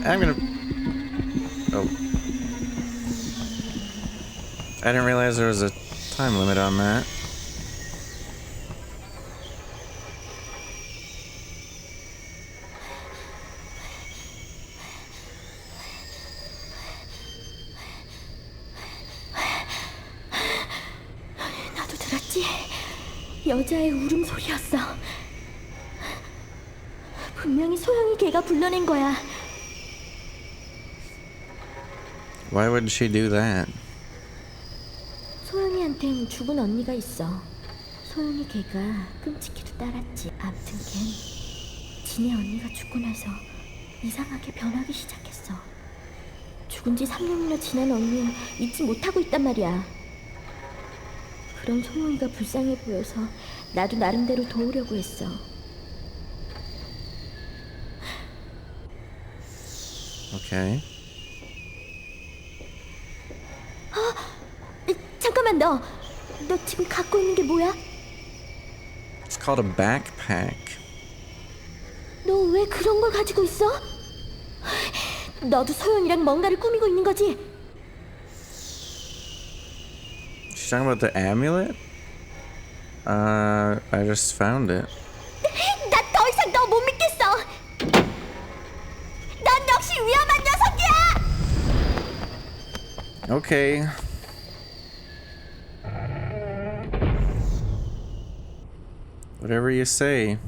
I'm gonna... Oh. I didn't realize there was a time limit on that. 나도 들었지? 여자의 울음소리였어. 분명히 소영이 걔가 불러낸 거야. Why would she do that? 소영이한텐 죽은 언니가 있어. 소영이 걔가 끔찍히도 따랐지. 아무튼 걘 지네 언니가 죽고 나서 이상하게 변하기 시작했어. 죽은 지 3년이나 지난 언니는 잊지 못하고 있단 말이야. 그런 소영이가 불쌍해 보여서 나도 나름대로 도우려고 했어. Okay. 잠깐만, 너 지금 갖고 있는 게 뭐야? It's called a backpack. 너 왜 그런 걸 가지고 있어? 너도 소영이랑 뭔가를 꾸미고 있는 거지? She's talking about the amulet? I just found it. 나 더 이상 너 못 믿겠어. 넌 역시 위험한 녀석이야. Okay. Whatever you say.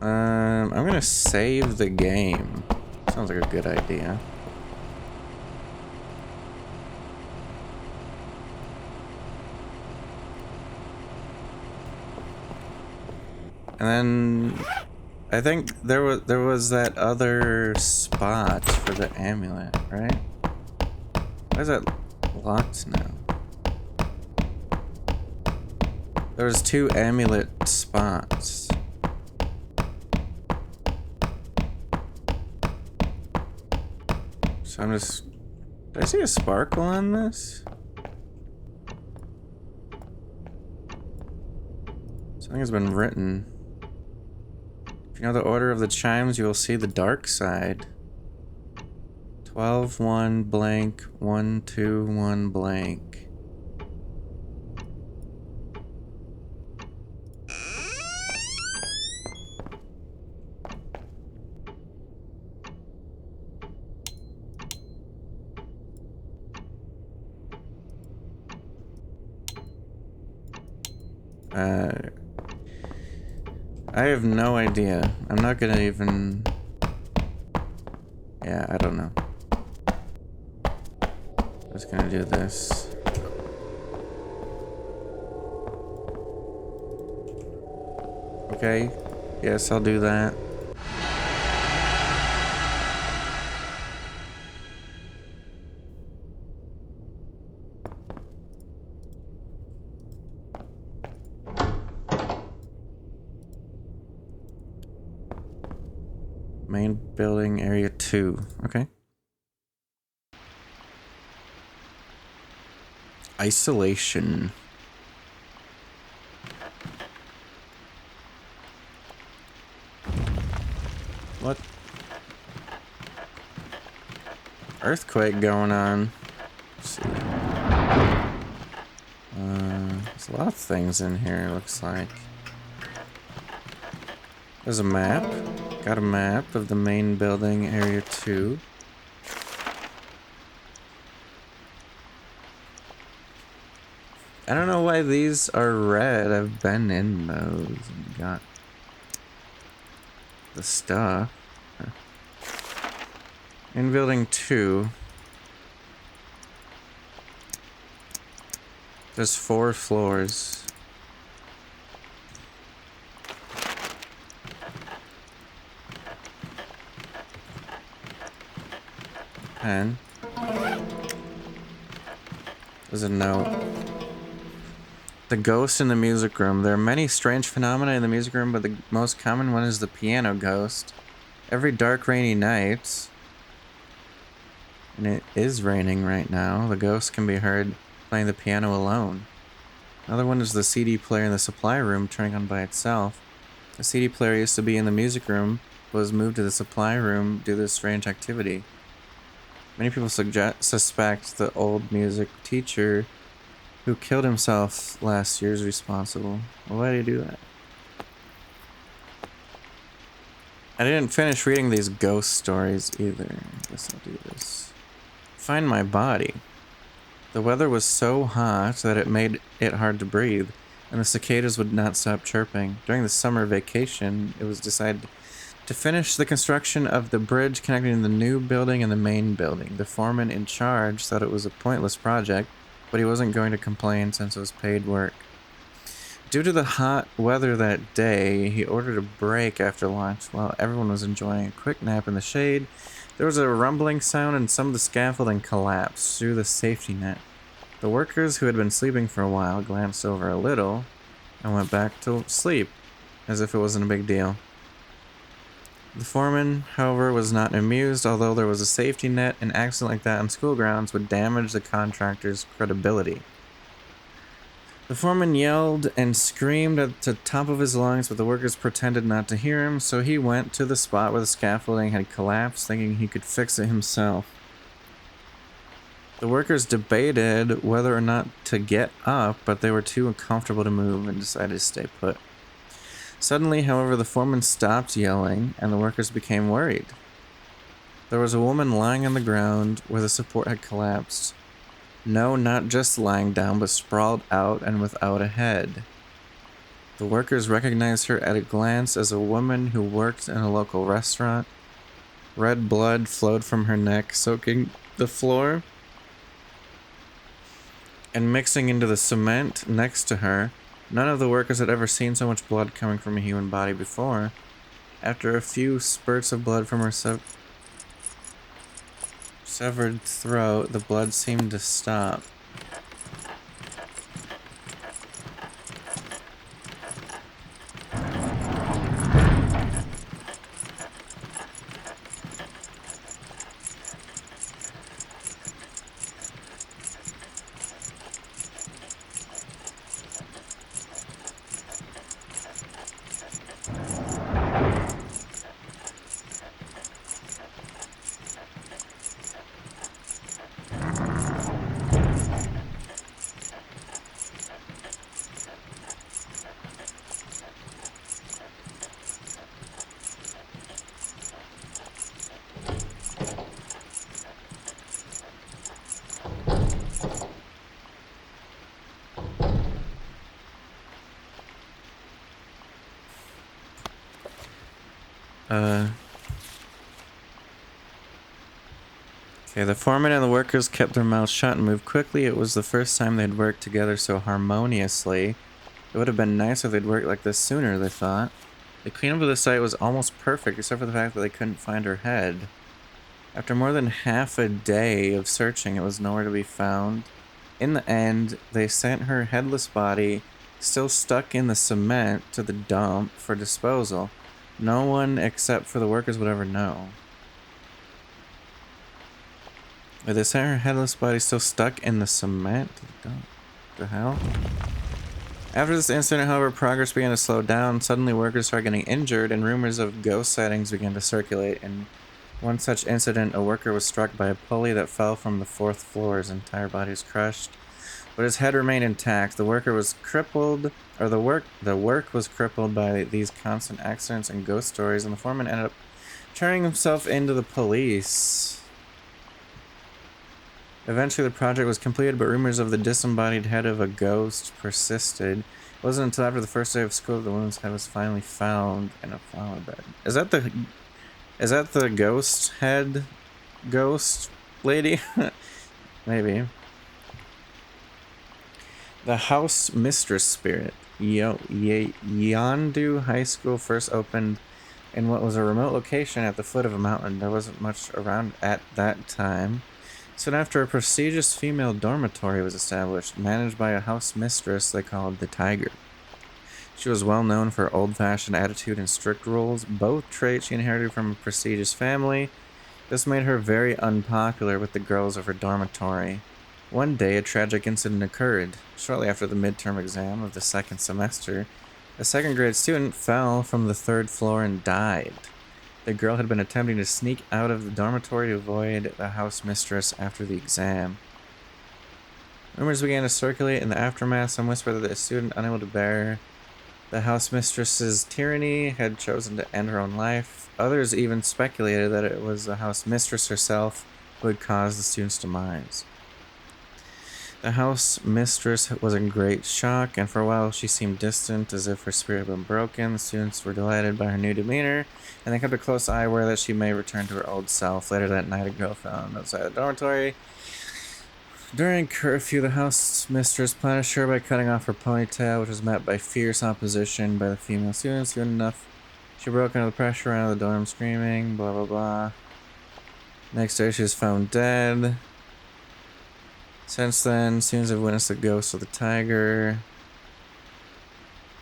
I'm gonna gonna save the game. Sounds like a good idea. And then I think there was that other spot for the amulet, right? Why is that locked now? There was 2 amulet spots. So I'm just... Did I see a sparkle on this? Something has been written. If you know the order of the chimes, you will see the dark side. 12, 1, blank, 1, 2, 1, blank. I have no idea. I'm not gonna even... Yeah, I don't know. I'm just gonna do this. Okay. Yes, I'll do that. Main building, area 2. Okay. Isolation. What? Earthquake going on. Let's see. There's a lot of things in here, it looks like. There's a map. Got a map of the main building, area 2. I don't know why these are red. I've been in those and got the stuff. In building 2. There's 4 floors. Pen. There's a note. The ghost in the music room. There are many strange phenomena in the music room, but the most common one is the piano ghost. Every dark, rainy night, and it is raining right now, the ghost can be heard playing the piano alone. Another one is the CD player in the supply room turning on by itself. The CD player used to be in the music room, but was moved to the supply room due to this strange activity. Many people suspect the old music teacher who killed himself last year is responsible. Well, why did he do that? I didn't finish reading these ghost stories either. I guess I'll do this. Find my body. The weather was so hot that it made it hard to breathe, and the cicadas would not stop chirping. During the summer vacation, it was decided to finish the construction of the bridge connecting the new building and the main building. The foreman in charge thought it was a pointless project, but he wasn't going to complain since it was paid work. Due to the hot weather that day, he ordered a break after lunch. While everyone was enjoying a quick nap in the shade, there was a rumbling sound and some of the scaffolding collapsed through the safety net. The workers who had been sleeping for a while glanced over a little and went back to sleep, as if it wasn't a big deal. The foreman, however, was not amused. Although there was a safety net, an accident like that on school grounds would damage the contractor's credibility. The foreman yelled and screamed at the top of his lungs, but the workers pretended not to hear him, so he went to the spot where the scaffolding had collapsed, thinking he could fix it himself. The workers debated whether or not to get up, but they were too uncomfortable to move and decided to stay put. Suddenly, however, the foreman stopped yelling, and the workers became worried. There was a woman lying on the ground where the support had collapsed. No, not just lying down, but sprawled out and without a head. The workers recognized her at a glance as a woman who worked in a local restaurant. Red blood flowed from her neck, soaking the floor and mixing into the cement next to her. None of the workers had ever seen so much blood coming from a human body before. After a few spurts of blood from her severed throat, the blood seemed to stop. Okay, the foreman and the workers kept their mouths shut and moved quickly. It was the first time they'd worked together so harmoniously. It would have been nice if they'd worked like this sooner, they thought. The cleanup of the site was almost perfect, except for the fact that they couldn't find her head. After more than half a day of searching, it was nowhere to be found. In the end, they sent her headless body, still stuck in the cement, to the dump for disposal. No one except for the workers would ever know. But they sent her headless body still stuck in the cement to the dump. The hell? After this incident, however, progress began to slow down. Suddenly, workers started getting injured, and rumors of ghost sightings began to circulate. In one such incident, a worker was struck by a pulley that fell from the 4th floor. His entire body was crushed, but his head remained intact. The worker was crippled, or the work was crippled by these constant accidents and ghost stories, and the foreman ended up turning himself into the police. Eventually, the project was completed, but rumors of the disembodied head of a ghost persisted. It wasn't until after the first day of school that the woman's head was finally found in a flower bed. Is that the ghost head? Ghost lady? Maybe. The house mistress spirit. Yondu High School first opened in what was a remote location at the foot of a mountain. There wasn't much around at that time. Soon after, a prestigious female dormitory was established, managed by a house mistress they called the Tiger. She was well known for her old-fashioned attitude and strict rules, both traits she inherited from a prestigious family. This made her very unpopular with the girls of her dormitory. One day, a tragic incident occurred. Shortly after the midterm exam of the 2nd semester, a 2nd grade student fell from the 3rd floor and died. The girl had been attempting to sneak out of the dormitory to avoid the house mistress after the exam. Rumors began to circulate in the aftermath. Some whispered that the student, unable to bear the house mistress's tyranny, had chosen to end her own life. Others even speculated that it was the house mistress herself who had caused the student's demise. The house mistress was in great shock, and for a while she seemed distant, as if her spirit had been broken. The students were delighted by her new demeanor, and they kept a close eye aware that she may return to her old self. Later that night, a girl found outside the dormitory. During curfew, the house mistress punished her by cutting off her ponytail, which was met by fierce opposition by the female students. Soon enough, she broke under the pressure around the dorm, screaming, blah blah blah. Next day, she was found dead. Since then, students have witnessed the ghost of the tiger.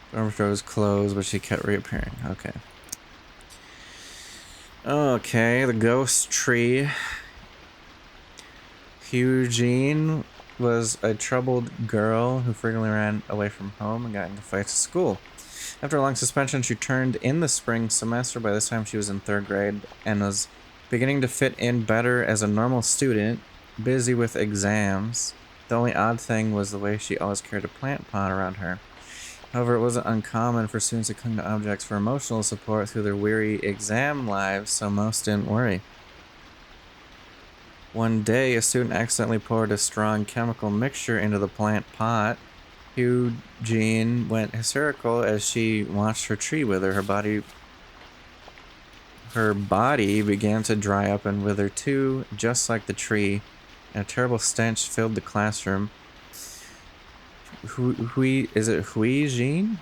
The dormitory was closed, but she kept reappearing. Okay. Okay, the ghost tree. Eugene was a troubled girl who frequently ran away from home and got into fights at school. After a long suspension, she returned in the spring semester. By this time, she was in 3rd grade and was beginning to fit in better as a normal student, busy with exams. The only odd thing was the way she always carried a plant pot around her. However, it wasn't uncommon for students to cling to objects for emotional support through their weary exam lives, so most didn't worry. One day, a student accidentally poured a strong chemical mixture into the plant pot. Eugene went hysterical as she watched her tree wither. Her body began to dry up and wither too, just like the tree, and a terrible stench filled the classroom. Is it Eugene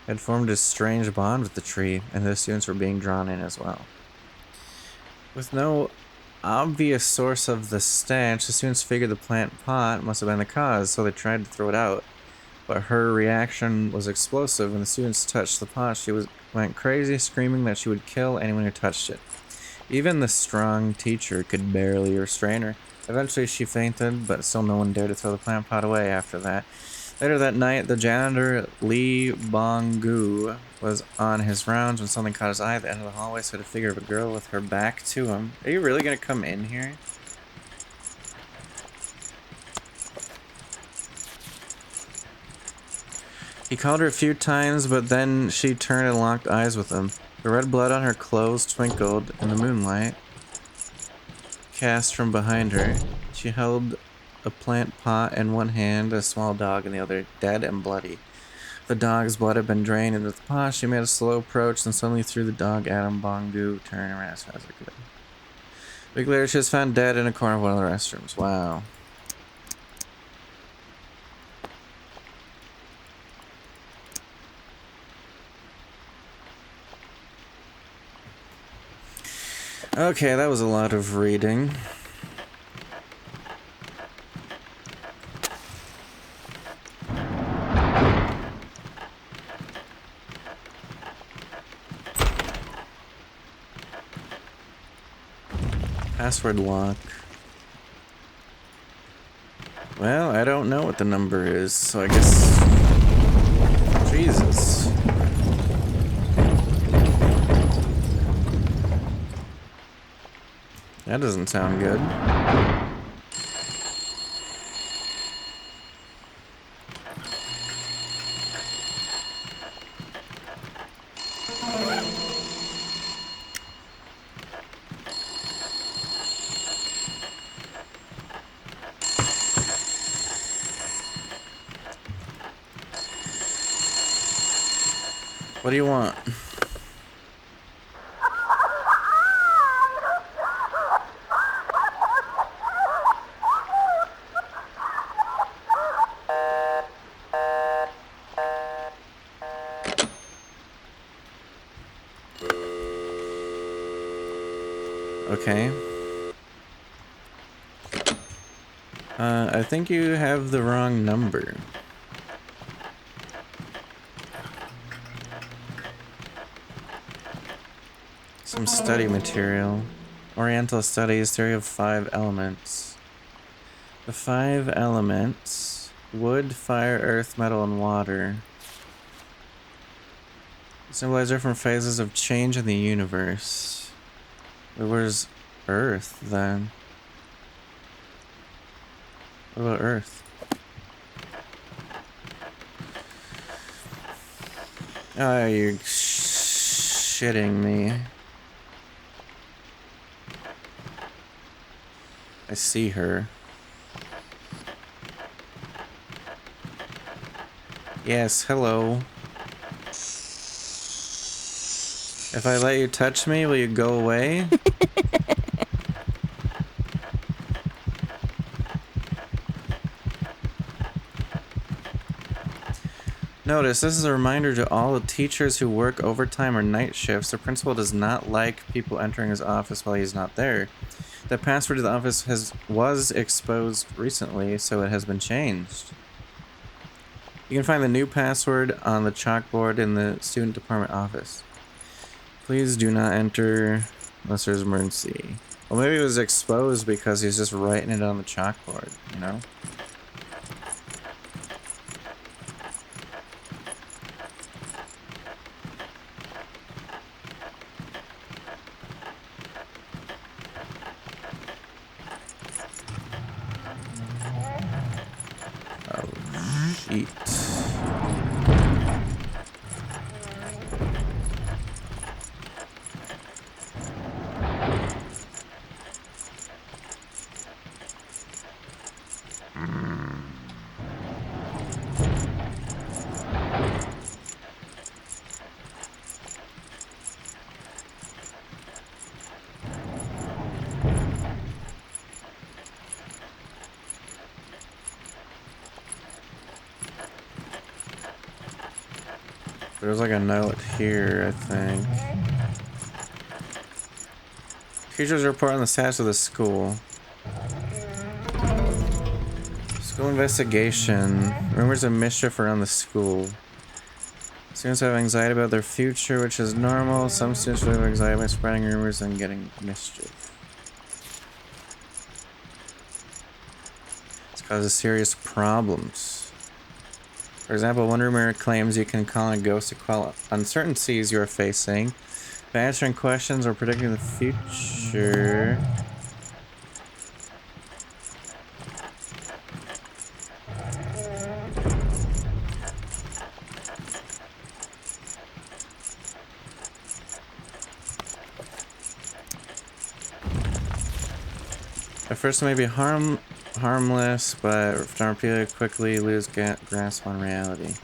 had formed a strange bond with the tree, and the students were being drawn in as well. With no obvious source of the stench, the students figured the plant pot must have been the cause, so they tried to throw it out. But her reaction was explosive. When the students touched the pot, she went crazy, screaming that she would kill anyone who touched it. Even the strong teacher could barely restrain her. Eventually she fainted, but still no one dared to throw the plant pot away after that. Later that night, the janitor, Lee Bong-gu, was on his rounds when something caught his eye at the end of the hallway. Saw a figure of a girl with her back to him. Are you really gonna come in here? He called her a few times, but then she turned and locked eyes with him. The red blood on her clothes twinkled in the moonlight cast from behind her. She held a plant pot in one hand, a small dog in the other, dead and bloody. The dog's blood had been drained into the pot. She made a slow approach and suddenly threw the dog at him. Bong-gu turned around as fast as I could. A week later, she was found dead in a corner of one of the restrooms. Wow. Okay, that was a lot of reading. Password lock. Well, I don't know what the number is, so I guess... Jesus. That doesn't sound good. What do you want? Okay. I think you have the wrong number. Some study material. Oriental Studies, Theory of 5 Elements. The 5 elements: wood, fire, earth, metal, and water. Symbolize different phases of change in the universe. Where's Earth, then? What about Earth? Oh, you're shitting me. I see her. Yes, hello. If I let you touch me, will you go away? Notice, this is a reminder to all the teachers who work overtime or night shifts. The principal does not like people entering his office while he's not there. The password to the office was exposed recently, so it has been changed. You can find the new password on the chalkboard in the student department office. Please do not enter unless there's emergency. Well, maybe it was exposed because he's just writing it on the chalkboard, you know? Eat. There's like a note here, I think. Teachers report on the status of the school. School investigation. Rumors of mischief around the school. Students have anxiety about their future, which is normal. Some students have anxiety by spreading rumors and getting mischief. This causes serious problems. For example, one rumor claims you can call on a ghost to quell uncertainties you are facing by answering questions or predicting the future. At first it may be harmless, but if repeated, quickly lose grasp on reality.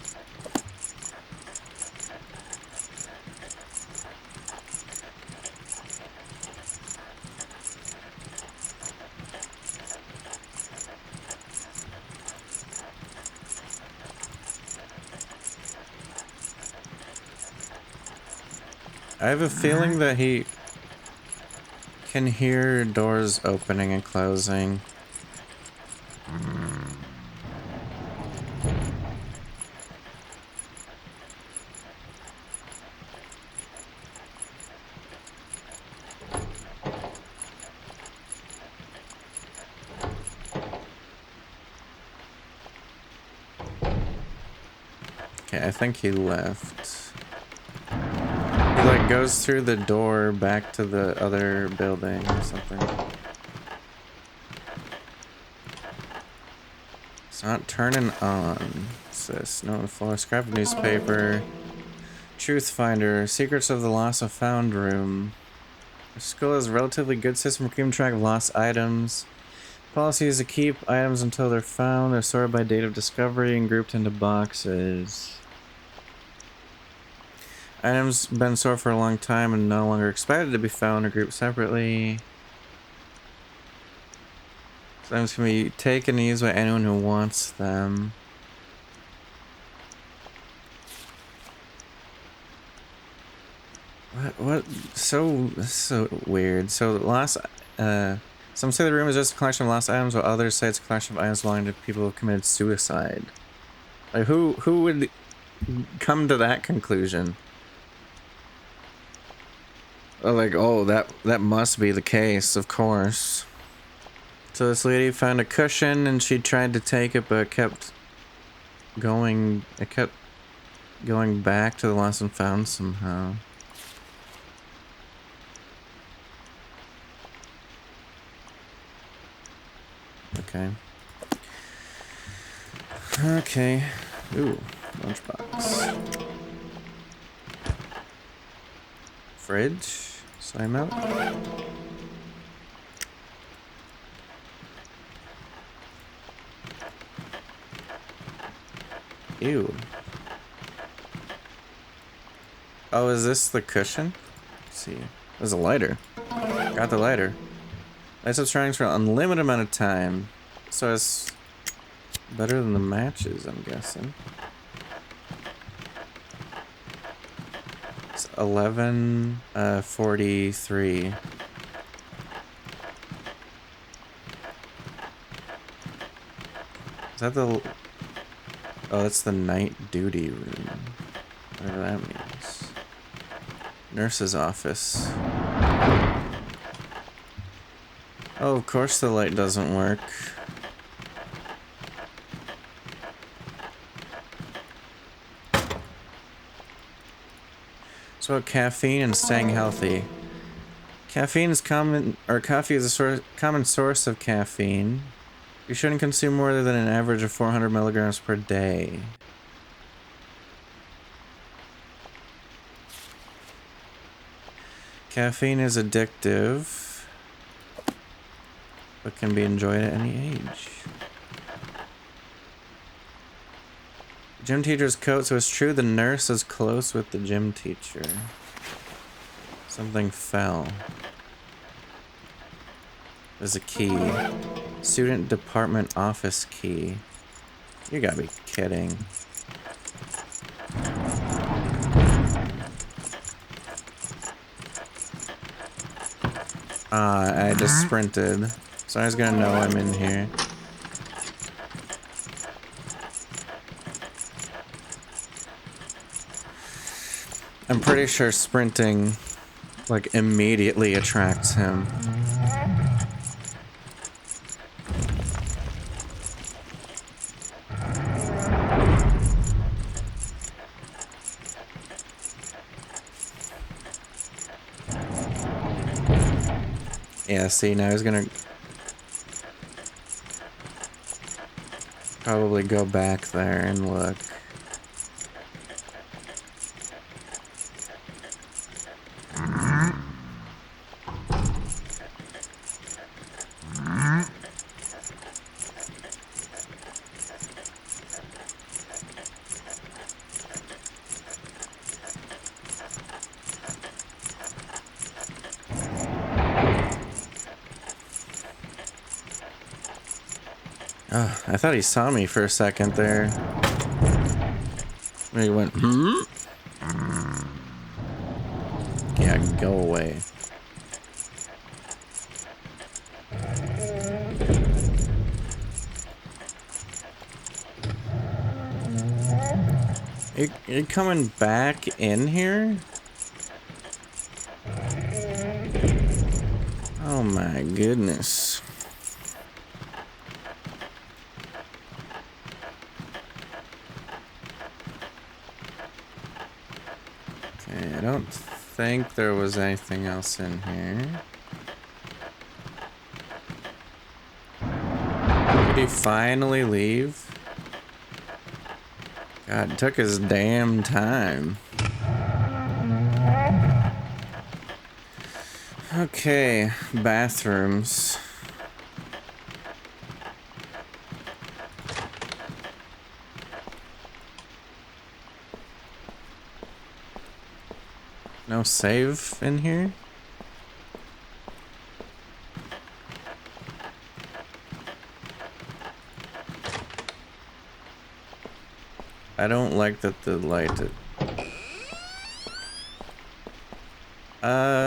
I have a feeling that he can hear doors opening and closing. Okay, I think he left. He like goes through the door back to the other building or something. It's not turning on. What's this? Note on the floor. Scrap of newspaper. Truth Finder. Secrets of the Lost and Found Room. The school has a relatively good system for keeping track of lost items. Policy is to keep items until they're found. They're sorted by date of discovery and grouped into boxes. Items been stored for a long time and no longer expected to be found or grouped separately. Items can be taken and used by anyone who wants them. What? This is so weird. So lost. Some say the room is just a collection of lost items, while others say it's a collection of items belonging to people who have committed suicide. Like who would come to that conclusion? Like, oh, that must be the case, of course. So this lady found a cushion and she tried to take it, but it kept going back to the lost and found somehow. Okay. Okay. Ooh, lunchbox. Fridge. Slime out. Ew. Oh, is this the cushion? Let's see. There's a lighter. Got the lighter. Lights up surroundings for an unlimited amount of time. So it's better than the matches, I'm guessing. It's 11:43. Is that the... Oh, that's the night duty room. Whatever that means. Nurse's office. Oh, of course the light doesn't work. So about caffeine and staying healthy. Caffeine is common, or coffee is a common source of caffeine. You shouldn't consume more than an average of 400 milligrams per day. Caffeine is addictive, but can be enjoyed at any age. Gym teacher's coat, so it's true the nurse is close with the gym teacher. Something fell. There's a key. Student department office key. You gotta be kidding. I just sprinted. So I was gonna know I'm in here. I'm pretty sure sprinting, like, immediately attracts him. Yeah, see, now he's gonna probably go back there and look. Oh, I thought he saw me for a second there. He went, hmm? Yeah, go away. You coming back in here? Oh my goodness. Okay, I don't think there was anything else in here. Did he finally leave? God, it took his damn time. Okay, bathrooms. No save in here? I don't like that the light...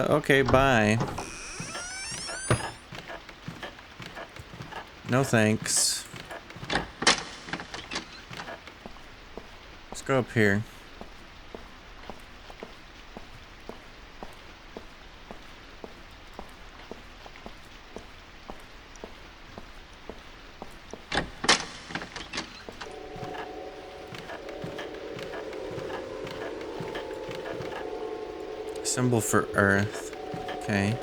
okay, bye. No thanks. Let's go up here. Symbol for Earth. Okay.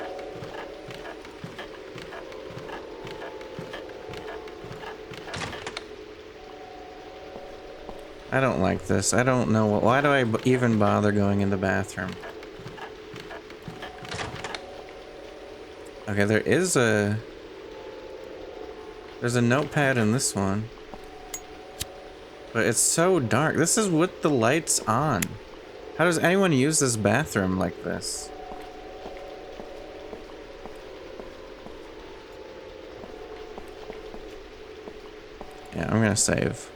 I don't like this. I don't know what. Why do I even bother going in the bathroom? Okay, there's a notepad in this one. But it's so dark. This is with the lights on. How does anyone use this bathroom like this? Yeah, I'm gonna save.